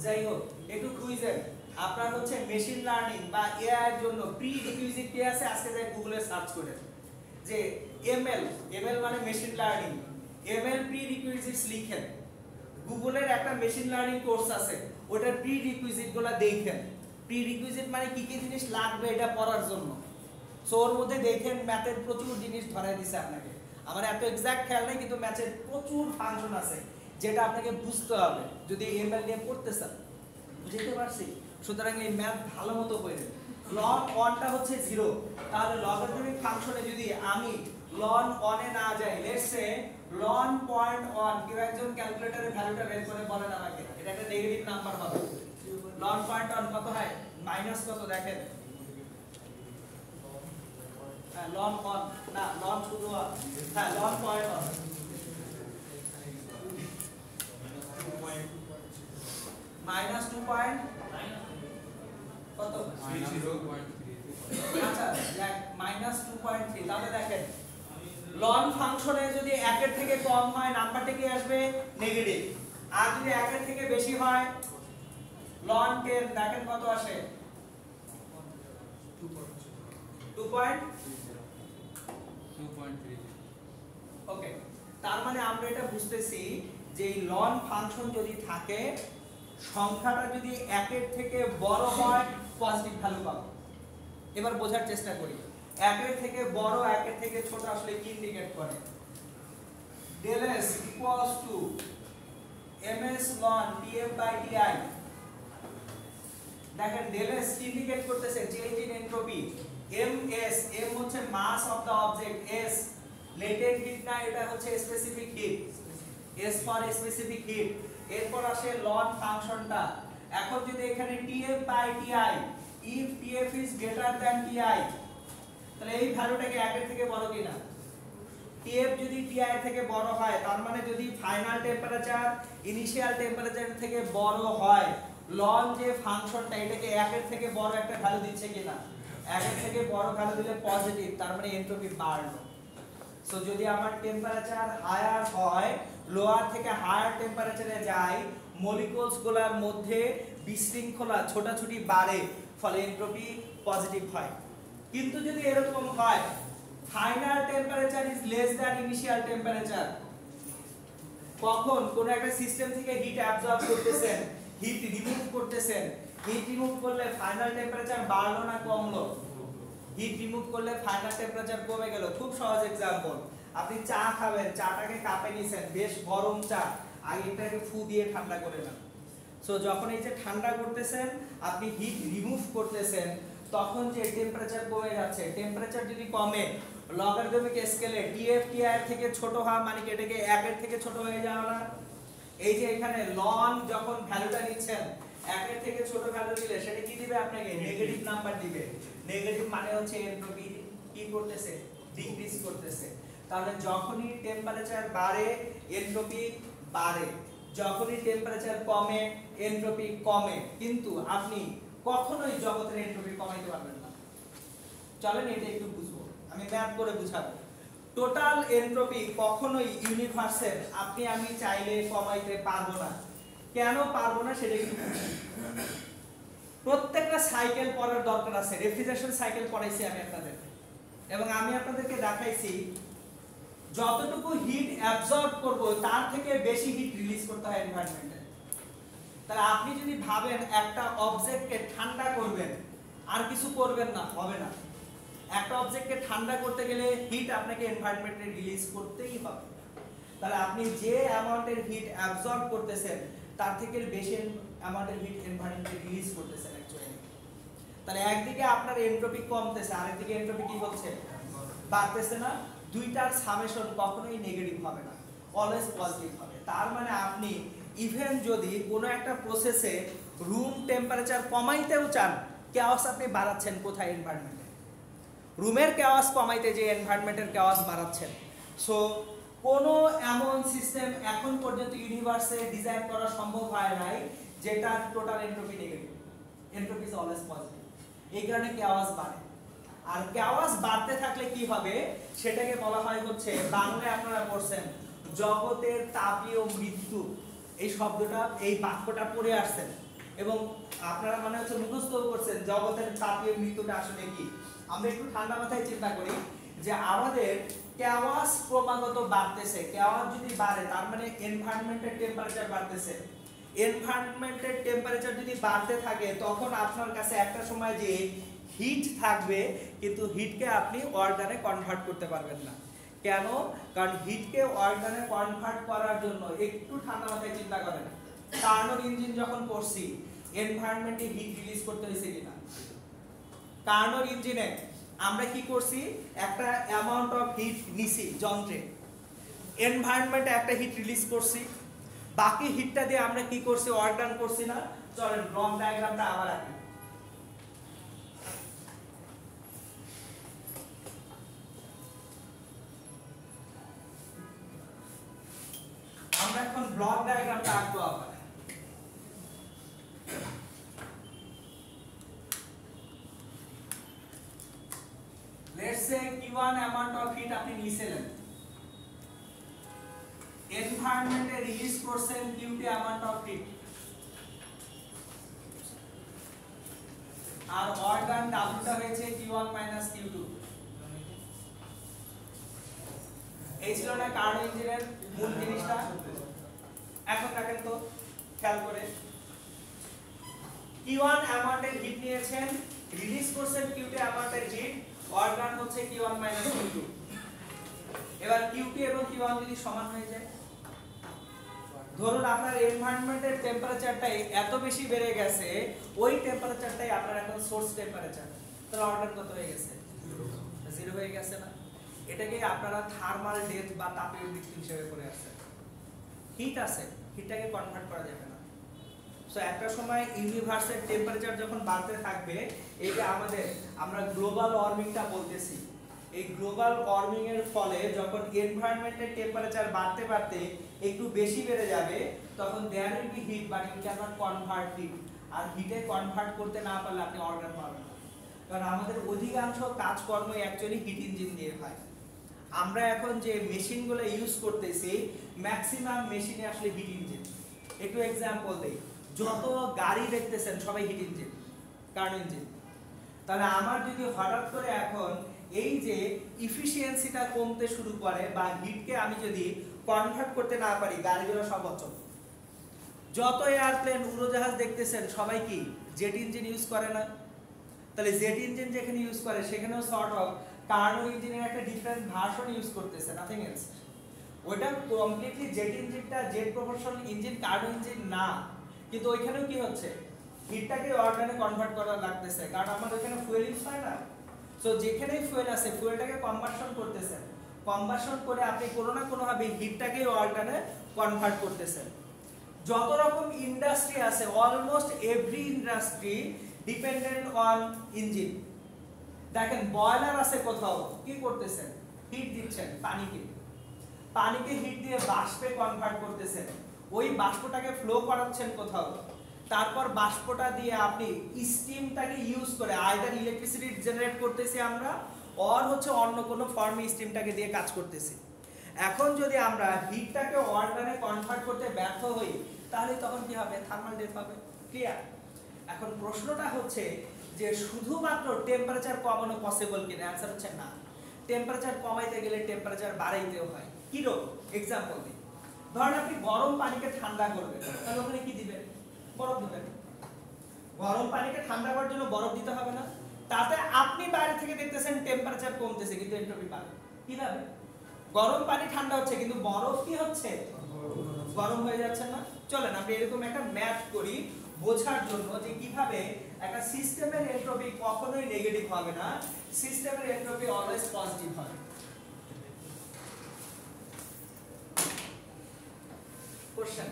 Speaker 1: যাই হোক একটু কুইজের আপনার হচ্ছে মেশিন লার্নিং বা এআই এর জন্য প্রি রিকুইজিট কি আছে আজকে যাই গুগলে সার্চ করেন যে এমএল মানে মেশিন লার্নিং, এমএল প্রি রিকুইজিটস লিখেন। গুগলের একটা মেশিন লার্নিং কোর্স আছে, ওটার প্রি রিকুইজিটগুলো দেখেন। প্রি রিকুইজিট মানে কি কি জিনিস লাগবে এটা পড়ার জন্য। সো ওর মধ্যে দেখেন ম্যাথের প্রচুর জিনিস ধরাই দিছে আপনাকে। আমার এত এক্সাক্ট খেয়াল নেই কিন্তু ম্যাথের প্রচুর ফাংশন আছে যেটা আপনাকে বুঝতে হবে যদি এমএল নিয়ে পড়তে চান। বুঝতে পারছি? সুতরাং এই ম্যাথ ভালো মতো পড়েন। ln 1 টা হচ্ছে 0, তাহলে লগারিদমিক ফাংশনে যদি আমি ln 1 এ না যাই, লেটস সে ln 0.1, কেউ একজন ক্যালকুলেটরের ভ্যালুটা বের করে বলেন আমাকে, এটা একটা নেগেটিভ নাম্বার হবে। ln 0.1 কত হয়? মাইনাস কত দেখেন? হ্যাঁ ln 1 না, ln শুধু 1, হ্যাঁ ln 0.1 মাইনাস 2 পয়েন্ট কত? আচ্ছা মাইনাস 2.3। তাহলে দেখেন লন ফাংশনে যদি 1 এর থেকে কম হয় নাম্বারটা কি আসবে? নেগেটিভ। আর যদি 1 এর থেকে বেশি হয় লন 10 দেখেন কত আসে? 2.3। ওকে, তার মানে আমরা এটা বুঝতেছি যে এই লন ফাংশন যদি থাকে সংখ্যাটা যদি 1 এর থেকে বড় হয় পজিটিভ ভ্যালু পাবো। এবার বোঝার চেষ্টা করি। একের থেকে বড় একের থেকে ছোট আসলে কি ইন্ডিকেট করে? del s equals to ms ln tf by ti। দেখেন del s কি ইন্ডিকেট করতেছে? Change in entropy. ms m হচ্ছে mass of the object, s latent heat না, এটা হচ্ছে specific heat, s for specific heat. এরপর আসে ln ফাংশনটা। এখন যদি এখানে tf by ti, if tf is greater than ti, তাহলে এই ভ্যালুটা কি একের থেকে বড় কিনা? tf যদি ti এর থেকে বড় হয়, তার মানে যদি ফাইনাল টেম্পারেচার ইনিশিয়াল টেম্পারেচার থেকে বড় হয়, ln যে ফাংশনটা এটাকে একের থেকে বড় একটা ভ্যালু দিচ্ছে কিনা? একের থেকে বড় ভ্যালু দিলে পজিটিভ, তার মানে এনট্রপি বাড়লো। সো যদি আমার টেম্পারেচার হায়ার হয়, লোয়ার থেকে হায়ার টেম্পারেচারে যায়, মলিকুলস গুলোর মধ্যে বিশৃঙ্খলা ছোটাছুটি বাড়ে, ফলে এনট্রপি পজিটিভ হয়। কিন্তু যদি এরকম হয় final temperature is less than initial temperature, কখন কোন একটা সিস্টেম থেকে হিট অ্যাবজর্ব করতেছেন, হিট রিমুভ করতেছেন, হিট রিমুভ করলে ফাইনাল টেম্পারেচার বাড়লো না কমলো? হিট রিমুভ করলে ফাইনাল টেম্পারেচার কমে গেল। খুব সহজ एग्जांपल, আপনি চা খাবেন, চাটাকে কাপে নিছেন, বেশ গরম চা, আগে এটাকে ফু দিয়ে ঠান্ডা করে নেন। সো যখন এই যে ঠান্ডা করতেছেন, আপনি হিট রিমুভ করতেছেন, তখন যে টেম্পারেচার কমে যাচ্ছে, টেম্পারেচার যদি কমে লগারিদমিক স্কেলে টিএফ টি এর থেকে ছোট হয়, মানে কি এটাকে 1 এর থেকে ছোট হয়ে যাবে না? এই যে এখানে ln যখন ভ্যালুটা নিচ্ছেন 1 এর থেকে ছোট ভ্যালু দিলে সেটা কি দিবে আপনাকে? নেগেটিভ নাম্বার দিবে। নেগেটিভ মানে হচ্ছে এনট্রপি কি করতেছে? ডিক্রিজ করতেছে। তাহলে যখনই টেম্পারেচার বাড়ে এনট্রপি বাড়ে, যখনই টেম্পারেচার কমে এনট্রপি কমে। কিন্তু আপনি কখনোই জগতের এনট্রপি কমাইতে পারবেন না। চলেন এটা একটু বুঝবো, আমি ম্যাপ করে বুঝাবো। টোটাল এনট্রপি কখনোই ইউনিভার্সের আপনি আমি চাইলে কমাইতে পারবো না। কেন পারবো না সেটা একটু বুঝি। প্রত্যেকটা সাইকেল পড়ার দরকার আছে। রেফ্রিজারেশন সাইকেল পড়াইছি আমি আপনাদের, এবং আমি আপনাদেরকে দেখাইছি যতটুকু হিট অ্যাবজর্ব করব তার থেকে বেশি হিট রিলিজ করতে হয় এনভায়রনমেন্টে। তাহলে আপনি যদি ভাবেন একটা অবজেক্টকে ঠান্ডা করবেন আর কিছু করবেন না, হবে না। একটা অবজেক্টকে ঠান্ডা করতে গেলে হিট আপনাকে এনভায়রনমেন্টে রিলিজ করতেই হবে। তাহলে আপনি যে অ্যামাউন্টের হিট অ্যাবজর্ব করতেছেন তার থেকে বেশি অ্যামাউন্টের হিট এনভায়রনমেন্টে রিলিজ করতেছেন অ্যাকচুয়ালি। তাহলে একদিকে আপনার এনট্রপি কমতেছে, আরেকদিকে এনট্রপি কি হচ্ছে? বাড়তেছে না। দুইটার সামেশন কখনোই নেগেটিভ হবে না, অলওয়েজ পজিটিভ হবে। তার মানে আপনি ইভেন যদি কোনো একটা প্রসেসে রুম টেম্পারেচার কমাইতেও চান, কেওয়াস আপনি বাড়াচ্ছেন কোথায়? এনভায়রনমেন্টে। রুমের কেওয়াস কমাইতে যে এনভায়রনমেন্টের কেওয়াস বাড়াচ্ছেন। সো কোনো এমন সিস্টেম এখন পর্যন্ত ইউনিভার্সে ডিজাইন করা সম্ভব হয় নাই যেটা total entropy negative. Entropy is always positive. এই কারণে কেওয়াস বাড়ে। আর কেওয়াস বাড়তে থাকলে কি হবে সেটাকে বলা হয় হচ্ছে, বাংলায় আপনারা পড়ছেন জগতের তাপীয় মৃত্যু। এই শব্দটা, এই বাক্যটা পড়ে আসছেন এবং আপনারা মানে হচ্ছে মুখস্থ করছেন জগতের তাপীয় মৃত্যুটা আসলে কি। আমরা একটু ঠান্ডা মাথায় চিন্তা করি যে আমাদের কেওয়াস ক্রমাগত বাড়তেছে। কেওয়াস যদি বাড়ে তার মানে এনভায়রনমেন্টের টেম্পারেচার বাড়তেছে। এনভায়রনমেন্টের টেম্পারেচার যদি বাড়তে থাকে তখন আপনার কাছে একটা সময় যে হিট থাকবে, কিন্তু হিটকে আপনি অর্গানে কনভার্ট করতে পারবেন না। কেন? কারণ হিটকে অর্গানে কনভার্ট করার জন্য একটু ঠান্ডা মাথায় চিন্তা করেন, কার্নোট ইঞ্জিন যখন করছি এনভায়রনমেন্টে হিট রিলিজ করতে হয়েছে কিনা? কার্নোট ইঞ্জিনে আমরা কি করছি? একটা অ্যামাউন্ট অফ হিট নিছি যন্ত্রে, এনভায়রনমেন্টে একটা হিট রিলিজ করছি, বাকি হিটটা দিয়ে আমরা কি করছি? অর্গান করছি না? চলেন ব্লক ডায়াগ্রামটা আবার আঁকি। আমরা এখন ব্লক ডায়াগ্রামটা আঁকবো আবার। Let's say Q1 amount of heat আপনি নিয়েছিলেন, এনভায়রনমেন্টে রিলিজ করছেন Q2 অ্যামাউন্ট অফ হিট, আর অর্গান Wটা হয়েছে Q1 Q2। এই ছিল না কার্নোট ইঞ্জিনের মূল জিনিসটা। এখন দেখেন তো খেয়াল করে, Q1 অ্যামাউন্টের হিট নিয়েছেন, রিলিজ করছেন Q2 অ্যামাউন্টের হিট, ওয়ার্ক ডান হচ্ছে Q1 Q2। এবার Q2 এবং Q1 যদি সমান হয়ে যায়, ধরুন আপনার এনভায়রনমেন্টের টেম্পারেচারটাই এত বেশি বেড়ে গেছে, ওই টেম্পারেচারটাই আপনার এখন সোর্স টেম্পারেচার, তাহলে অর্ডার কত হয়ে গেছে? জিরো হয়ে গেছে না? এটাকে আপনারা থার্মাল ডেথ বা তাপীয় মৃত্যু হিসেবে করে আসছেন। হিট আছে, হিটটাকে কনভার্ট করা যাবে না। সো একটা সময় ইউনিভার্সের টেম্পারেচার যখন বাড়তে থাকবে, এই যে আমরা গ্লোবাল ওয়ার্মিংটা বলতেছি, এই গ্লোবাল ওয়ার্মিং এর ফলে যখন এনভায়রনমেন্টের টেম্পারেচার বাড়তে বাড়তে একটু বেশি বেড়ে যাবে, তখন there will be heat but you can not convert heat. আর হিটে কনভার্ট করতে না পারলে আপনি অর্গান পাবেন না, কারণ আমাদের অধিকাংশ কাজকর্মই অ্যাকচুয়ালি হিট ইঞ্জিন দিয়ে হয়। আমরা এখন যে মেশিনগুলো ইউজ করতেছি, ম্যাক্সিমাম মেশিনে আসলে হিট ইঞ্জিন। একটু এক্সাম্পল দেই, যত গাড়ি দেখতেছেন সবাই হিট ইঞ্জিন, কার্ন ইঞ্জিন। তাহলে আমার যদি হঠাৎ করে এখন এই যে ইফিশিয়েন্সিটা কমতে শুরু করে বা হিটকে আমি যদি কনভার্ট করতে না পারি, গাড়িগুলো সব অচল। যত এয়ারপ্লেন উড়োজাহাজ দেখতেছেন সবাই কি জেট ইঞ্জিন ইউজ করে না? তাহলে জেট ইঞ্জিন যেখানে ইউজ করে সেখানেও সর্ট অফ কার্নো ইঞ্জিনের একটা ডিফারেন্ট ভার্সন ইউজ করতেছে, নাথিং এলস। ওটা কমপ্লিটলি জেট ইঞ্জিনটা jet proportional engine, Karnaugh engine না, কিন্তু ওইখানেও কি হচ্ছে, হিটটাকে অর্গানে কনভার্ট করা লাগতেছে, কারণ আমাদের ওখানে ফুয়েল ইউজ হয় না। সো যেখানেই ফুয়েল আছে ফুয়েলটাকে কনভার্সন করতেছেন, কনভার্সন করে আপনি কোনো না কোনো ভাবে হিটটাকে অর্গানে কনভার্ট করতেছেন। যত রকম ইন্ডাস্ট্রি আছে, almost every industry dependent on engine. দেখেন বয়লার আছে কোথাও, কি করতেছেন? হিট দিচ্ছেন পানিকে, পানিকে হিট দিয়ে বাষ্পে কনভার্ট করতেছেন, ওই বাষ্পটাকে ফ্লো করাচ্ছেন কোথাও, তারপর বাষ্পটা দিয়ে আপনি স্টিমটাকে ইউজ করে আইদার ইলেকট্রিসিটি জেনারেট করতেছি আমরা, অর হচ্ছে অন্য কোনো ফর্মে স্টিমটাকে দিয়ে কাজ করতেছি। এখন যদি আমরা হিটটাকে অর্গানে কনভার্ট করতে ব্যর্থ হই, তাহলে তখন কি হবে? থার্মাল ডেথ হবে। ক্লিয়ার? এখন প্রশ্নটা হচ্ছে যে শুধুমাত্র টেম্পারেচার কমানো পসিবল কিনা? অ্যানসার হচ্ছে না। টেম্পারেচার কমাইতে গেলে টেম্পারেচার বাড়াইতেও হয়। কি রকম? এক্সাম্পল দিই, ধরেন আপনি গরম পানিকে ঠান্ডা করবেন, তাহলে ওখানে কি দিবেন? বরফ দিবেন। গরম পানিকে ঠান্ডা করার জন্য বরফ দিতে হবে না? তাতে আপনি বাইরে থেকে দেখতেছেন টেম্পারেচার কমতেছে, কিন্তু এন্ট্রপি বাড়ে। কিভাবে? গরম পানি ঠান্ডা হচ্ছে, কিন্তু বরফ কি হচ্ছে? গরম হয়ে যাচ্ছে না? চলেন আমরা এরকম একটা ম্যাথ করি বোঝার জন্য যে কিভাবে একটা সিস্টেমের এন্ট্রপি কখনোই নেগেটিভ হবে না, সিস্টেমের এন্ট্রপি অলওয়েজ পজিটিভ হবে। Question,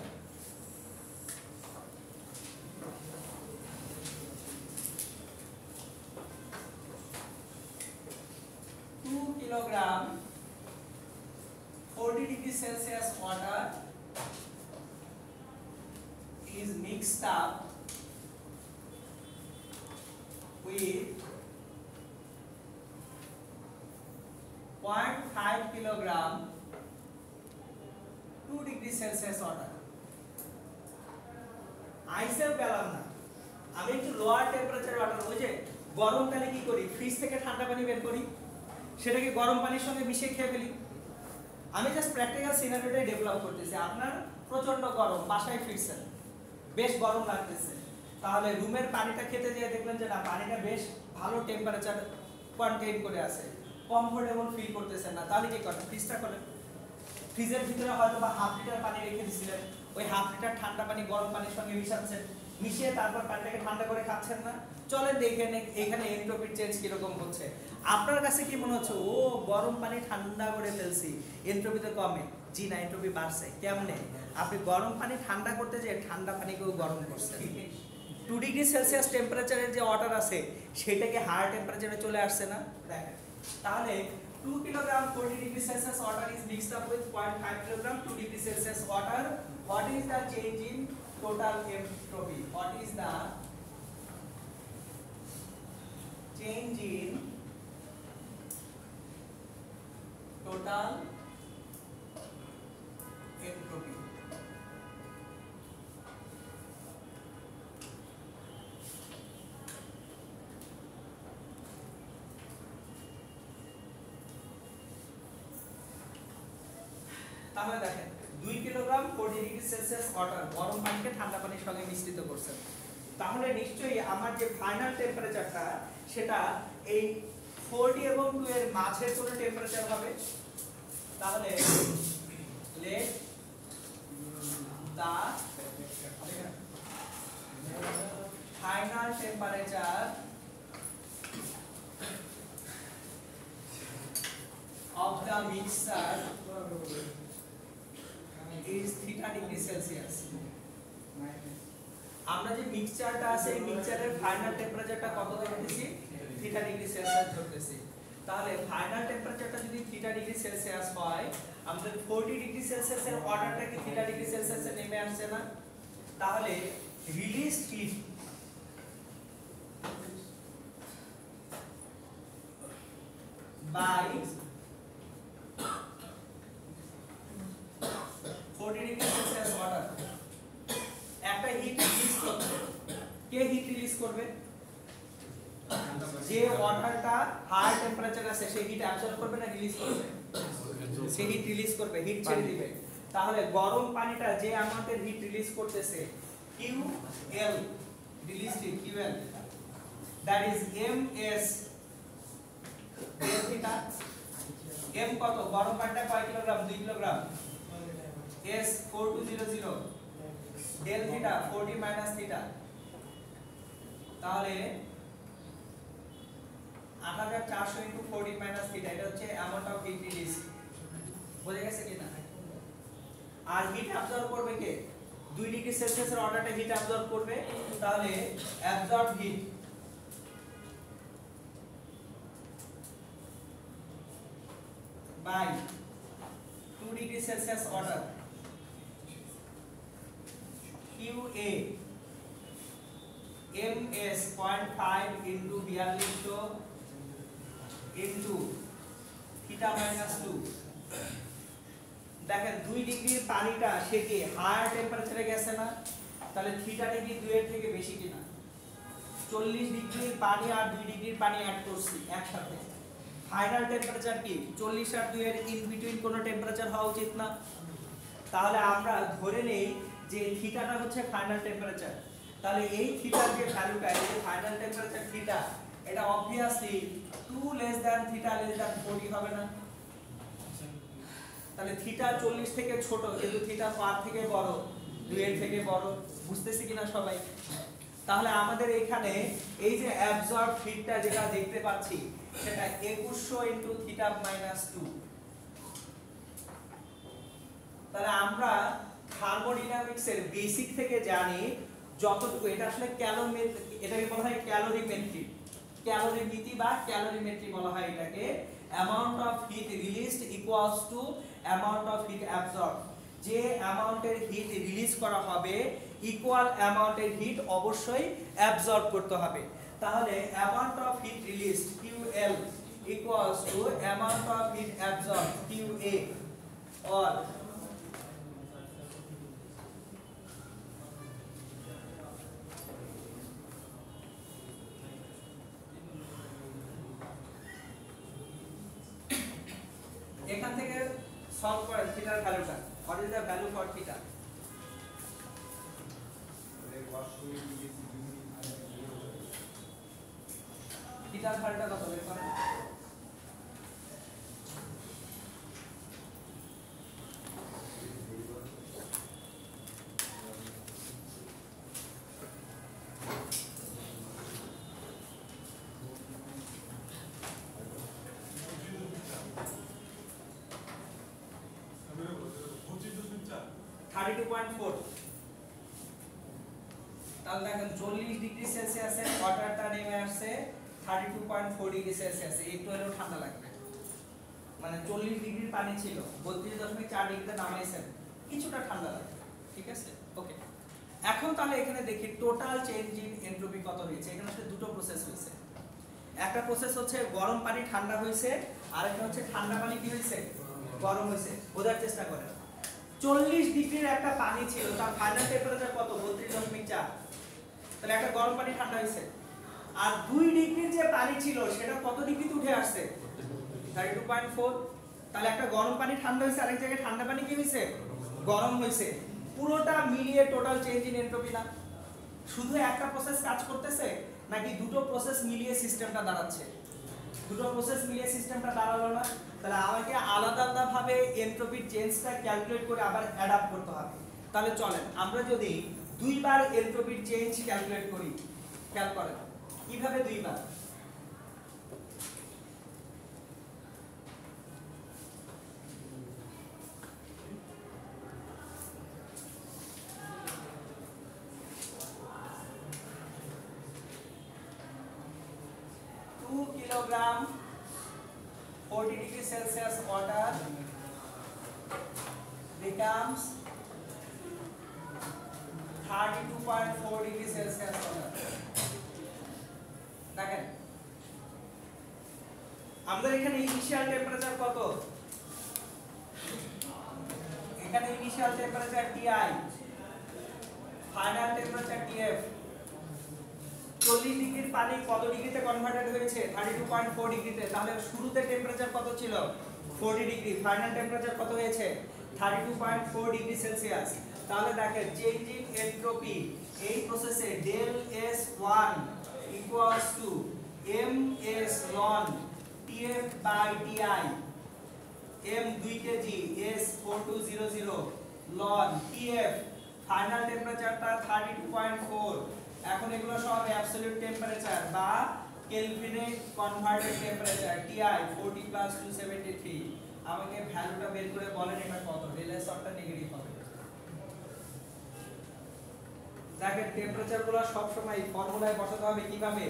Speaker 1: 2 kilogram 40 degree Celsius water is mixed up with 0.5 kilogram 2 degree Celsius water. আইসেও পেলাম না, আমি একটু লোয়ার টেম্পারেচার ওয়াটার, ওই যে গরমকালে কি করি, ফ্রিজ থেকে ঠান্ডা পানি বের করি, সেটাকে গরম পানির সঙ্গে মিশিয়ে খেয়ে ফেলি। আমি জাস্ট প্র্যাকটিক্যাল সিনারিওটাই ডেভেলপ করতেছি। আপনার প্রচন্ড গরম, বাসায় ফিরছেন, বেশ গরম লাগতেছে, তাহলে রুমের পানিটা খেতে যেয়ে দেখলেন যে না, পানিটা বেশ ভালো টেম্পারেচার কন্টেইন করে আছে, কমফোর্টেবল ফিল করতেছেন না, তাহলে কি করেন? ফ্রিজটা খোলেন, ফ্রিজের ভিতরে হয়তো বা হাফ লিটার পানি রেখে দিয়েছিলেন, ওই হাফ লিটার ঠান্ডা পানি গরম পানির সঙ্গে মিশাচ্ছেন, মিশিয়ে তারপর পানিটাকে ঠান্ডা করে খাচ্ছেন না? চলেন দেখেন এখানে এন্ট্রপির চেঞ্জ কিরকম হচ্ছে। আপনার কাছে কি মনে হচ্ছে, ও গরম পানি ঠান্ডা করে ফেলছি, এন্ট্রপিতে কমে? জি না, এন্ট্রপি বাড়ছে। কেমনে? আপনি গরম পানি ঠান্ডা করতে যে ঠান্ডা পানিকেও গরম করছেন। 2 ডিগ্রি সেলসিয়াস টেম্পারেচারের যে ওয়াটার আছে সেটাকে হায়ার টেম্পারেচারে চলে আসছে না? দেখেন, তাহলে 2 kilogram 40 degree Celsius water is mixed up with 0.5 kilogram 2 degree Celsius water. What is the change in total entropy? What is the change in total entropy? তাহলে দেখেন 2 কিলোগ্রাম 40 ডিগ্রি সেলসিয়াস ওয়াটার, গরম পানিকে ঠান্ডা পানির সঙ্গে মিশ্রিত করছেন, তাহলে নিশ্চয়ই আমার যে ফাইনাল টেম্পারেচারটা সেটা এই 40 এবং 2 এর মাঝের কোনো টেম্পারেচার হবে। তাহলে let the final temperature of the mixture is theta degree Celsius. আমরা যে মিক্সচারটা আছে এই মিক্সচারের ফাইনাল টেম্পারেচারটা কত ধরতেছি থিটা ডিগ্রি সেলসিয়াস ধরতেছি। তাহলে ফাইনাল টেম্পারেচারটা যদি থিটা ডিগ্রি সেলসিয়াস হয় আমাদের 40 ডিগ্রি সেলসিয়াসের অর্ডারটা কি থিটা ডিগ্রি সেলসিয়াসে নেমে আসছে না? তাহলে release heat by 40 degree celsius order একটা হিট রিলিজ করবে। কে হিট রিলিজ করবে? যে ওয়াটারটা হাই টেম্পারেচার আছে সেই হিট অ্যাবজর্ব করবে না রিলিজ করবে? সেই হিট রিলিজ করবে, হিট ছেড়ে দিবে। তাহলে গরম পানিটা যে আমাদের হিট রিলিজ করতেছে QL release heat QL that is MS theta. M কত? গরম পানিটা কয় kilogram? 2 kilogram. S 4200 del theta 40 minus theta. তাহলে 8400 ইনটু 40 মাইনাস থিটা এটা হচ্ছে অ্যামাউন্ট অফ হিট রিলিজ। বুঝে গেছে কিনা? আর হিট অ্যাবজর্ব করবে কে? 2 ডিগ্রি সেলসিয়াসের অর্ডারটা হিট অ্যাবজর্ব করবে। তাহলে absorb heat by 2 degree celsius order QA MS 0.5 into 4200 into theta minus 2। দেখেন 2 ডিগ্রির পানিটা সেকে হায়ার টেম্পারেচারে গেছে না? তাহলে থিটা ডিগ্রি 2 এর থেকে বেশি কিনা? 40 ডিগ্রির পানি আর 2 ডিগ্রির পানি অ্যাড করছি একসাথে। ফাইনাল টেম্পারেচার কি? 40 আর 2 এর ইন বিটুইন কোনো টেম্পারেচার হওয়া উচিত না? তাহলে আমরা ধরে নেই যে থিটাটা হচ্ছে ফাইনাল টেম্পারেচার। তাহলে এই থিটার যে ভ্যালুটা এই যে ফাইনাল টেম্পারেচার থিটা এটা obviously 2 less than theta less than 40 হবে না? তাহলে থিটা 40 থেকে ছোট কিন্তু থিটা 5 থেকে বড়, 2 এর থেকে বড়। বুঝতেছি কিনা সবাই? তাহলে আমাদের এখানে এই যে অ্যাবজর্ব হিটটা যেটা দেখতে পাচ্ছি সেটা 2100 ইনটু থিটা মাইনাস 2। তাহলে আমরা থার্মোডাইনামিক্সের বেসিক থেকে জানি যতটুকু, এটা আসলে এটাকে বলা হয় ক্যালোরিমেট্রি, ক্যালোরিমিতি বা ক্যালোরিমেট্রি বলা হয় এটাকে। Amount of hit released equals to amount of hit absorb. যে অ্যামাউন্টের হিট রিলিজ করা হবে ইকুয়াল অ্যামাউন্টের হিট অবশ্যই অ্যাবজর্ব করতে হবে। তাহলে amount of hit released QL equals to amount of hit absorb QA or এখান থেকে সলভ করেন থিটার ভ্যালুটা। What is the value for theta? থিটার ভ্যালুটা কত বের করেন? তাহলে দেখেন 40 ডিগ্রি সেলসিয়াসের ওয়াটারটা নেমে আসছে 32.4 ডিগ্রি সেলসিয়াসে। একটু হলেও ঠান্ডা লাগবে। মানে 40 ডিগ্রির পানি ছিল 32.4 ডিগ্রিতে নামাইছেন, কিছুটা ঠান্ডা লাগবে। ঠিক আছে, ওকে। এখন তাহলে এখানে দেখি টোটাল চেঞ্জ ইন এনট্রপি কত হয়েছে। এখানে আসলে দুটো প্রসেস হয়েছে। একটা প্রসেস হচ্ছে গরম পানি ঠান্ডা হয়েছে, আর একটা হচ্ছে ঠান্ডা পানি কি হয়েছে? গরম হয়েছে। বোঝার চেষ্টা করেন। 40 ডিগ্রির একটা পানি ছিল, তার ফাইনাল টেম্পারেচার কত? 32.4। তাহলে একটা গরম পানি ঠান্ডা হয়েছে। আর 2 ডিগ্রির যে পানি ছিল সেটা কত ডিগ্রিতে উঠে আসছে? 32.4। তাহলে একটা গরম পানি ঠান্ডা হয়েছে, আরেক জায়গায় ঠান্ডা পানি কি হয়েছে? গরম হয়েছে। পুরোটা মিলিয়ে টোটাল চেঞ্জ ইন এনট্রপি না? শুধু একটা প্রসেস কাজ করতেছে নাকি দুটো প্রসেস মিলিয়ে সিস্টেমটা দাঁড়াচ্ছে? দুটো প্রসেস মিলিয়ে সিস্টেমটা দাঁড়ালো না, তাহলে আমাকে আলাদা আলাদা ভাবে এনট্রপির চেঞ্জটা ক্যালকুলেট করে আবার অ্যাডাপ্ট করতে হবে। তাহলে চলেন আমরা যদি দুইবার এনট্রপির চেঞ্জ ক্যালকুলেট করি, খেয়াল করেন কিভাবে দুইবার। Kilogram 40 degree Celsius water becomes 32.4 degree Celsius water। দেখেন আমাদের এখানে ইনিশিয়াল টেম্পারেচার কত? এখানে initial temperature TI, final temperature TF. 40 ডিগ্রির পানি কত ডিগ্রিতে কনভার্টেড হয়েছে? 32.4 ডিগ্রিতে। তাহলে শুরুতে টেম্পারেচার কত ছিল? 40 ডিগ্রি। ফাইনাল টেম্পারেচার কত হয়েছে? 32.4 ডিগ্রি সেলসিয়াস। তাহলে দেখেন চেঞ্জিং এনট্রপি এই প্রসেসে del S1 equals to ms ln TF by TI। m 2 KG, s 4200 ln TF। Final টেম্পারেচারটা 32.4। এখন এগুলো সব অ্যাবসলিউট টেম্পারেচার বা কেলভিনে কনভার্টেড টেম্পারেচার TI 40 + 273। আমাকে ভ্যালুটা বের করে বলেন এটা কত? ডেল এস অরটা নেগেটিভ হবে। দেখেন টেম্পারেচারগুলো সব সময় ফর্মুলায় বসাতে হবে কিভাবে?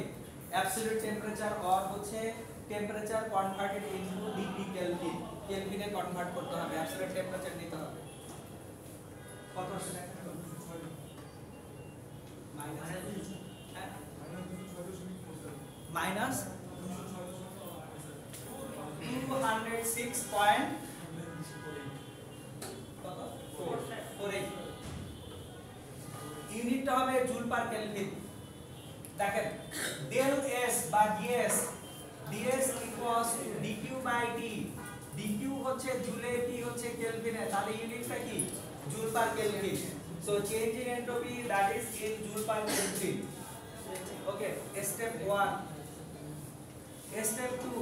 Speaker 1: অ্যাবসলিউট টেম্পারেচার অর হচ্ছে temperature converted into degree Kelvin, কেলভিনে কনভার্ট করতে হবে, অ্যাবসলিউট টেম্পারেচার নিতে হবে। কত আসছে দেখেন? মাইনাস 206.48 ইউনিটটা হবে জুল পার কেলভিন। দেখেন ডেল এস বা DS, DS equals to DQ by D. DQ হচ্ছে জুলে, টি হচ্ছে কেলভিনে, তাহলে ইউনিটটা কি? Joule per kelvin. So change in entropy that is in joule per kelvin. Okay, step 1। Step 2,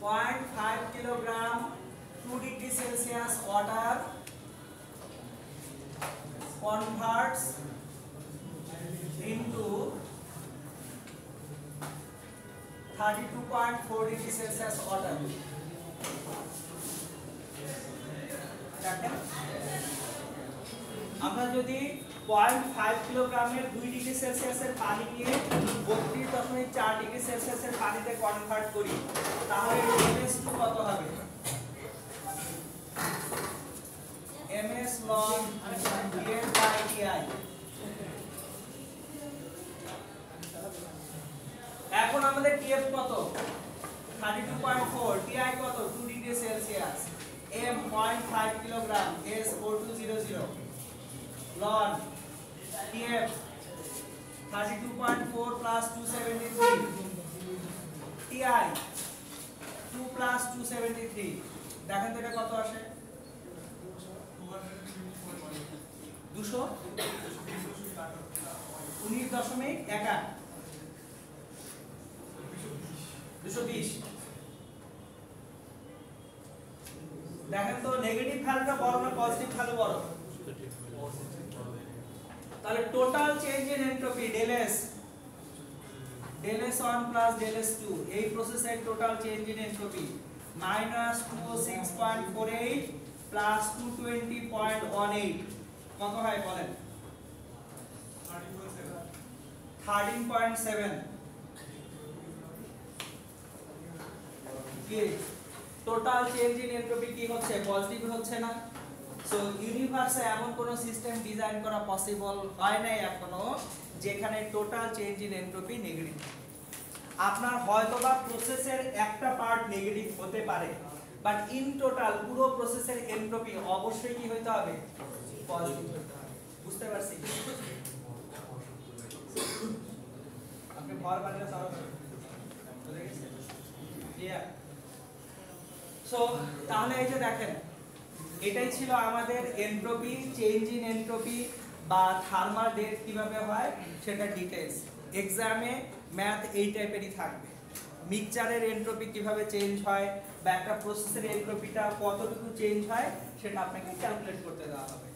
Speaker 1: 0.5 kilogram 2 degree Celsius water converts into 32.4 degree Celsius water। দেখেন আমরা যদি 0.5 কিলোগ্রামের 2 ডিগ্রি সেলসিয়াসের পানি নিয়ে 32.4 ডিগ্রি সেলসিয়াসের পানিতে কনভার্ট করি তাহলে ms2 কত হবে? ms ln TF by TI। এখন আমাদের TF কত? 32.4, TI কত? 2 degree celsius. m 0.5 kilogram, s 4200 ln TF 32.4 plus 273 TI 2 plus 273। দেখেন তো এটা কত আসে? 219.1 220। দেখেন তো নেগেটিভ ভ্যালুটা বড় না পজিটিভ ভ্যালু বড়? তাহলে total change in entropy del S1 plus del S2 এই প্রসেসের total change in entropy -206.48 plus 220.18 কত হয় বলেন? 13.7। কি টোটাল চেঞ্জ ইন এনট্রপি কি হচ্ছে? পজিটিভ হচ্ছে না। সো ইউনিভার্সে এমন কোন সিস্টেম ডিজাইন করা পসিবল হয় নাই এখনো যেখানে total change in entropy negative. আপনার হয়তোবা প্রসেসের একটা পার্ট নেগেটিভ হতে পারে, বাট ইন টোটাল পুরো প্রসেসের এনট্রপি অবশ্যই কি হইতে হবে? পজিটিভ হতে হবে। বুঝতে পারছি? আপনি ভর বানিয়ে সরল বুঝে গেছে? ক্লিয়ার? সো তাহলে এই যে দেখেন এটাই ছিল আমাদের এনট্রপি, চেঞ্জ ইন এনট্রপি বা থার্মাল ডেট কিভাবে হয় সেটা ডিটেইলস। এক্সামে ম্যাথ এই টাইপেরই থাকবে। মিক্সচারের এনট্রপি কিভাবে চেঞ্জ হয় বা একটা প্রসেসের এনট্রপিটা কতটুকু চেঞ্জ হয় সেটা আপনাকে ক্যালকুলেট করতে দেওয়া হবে।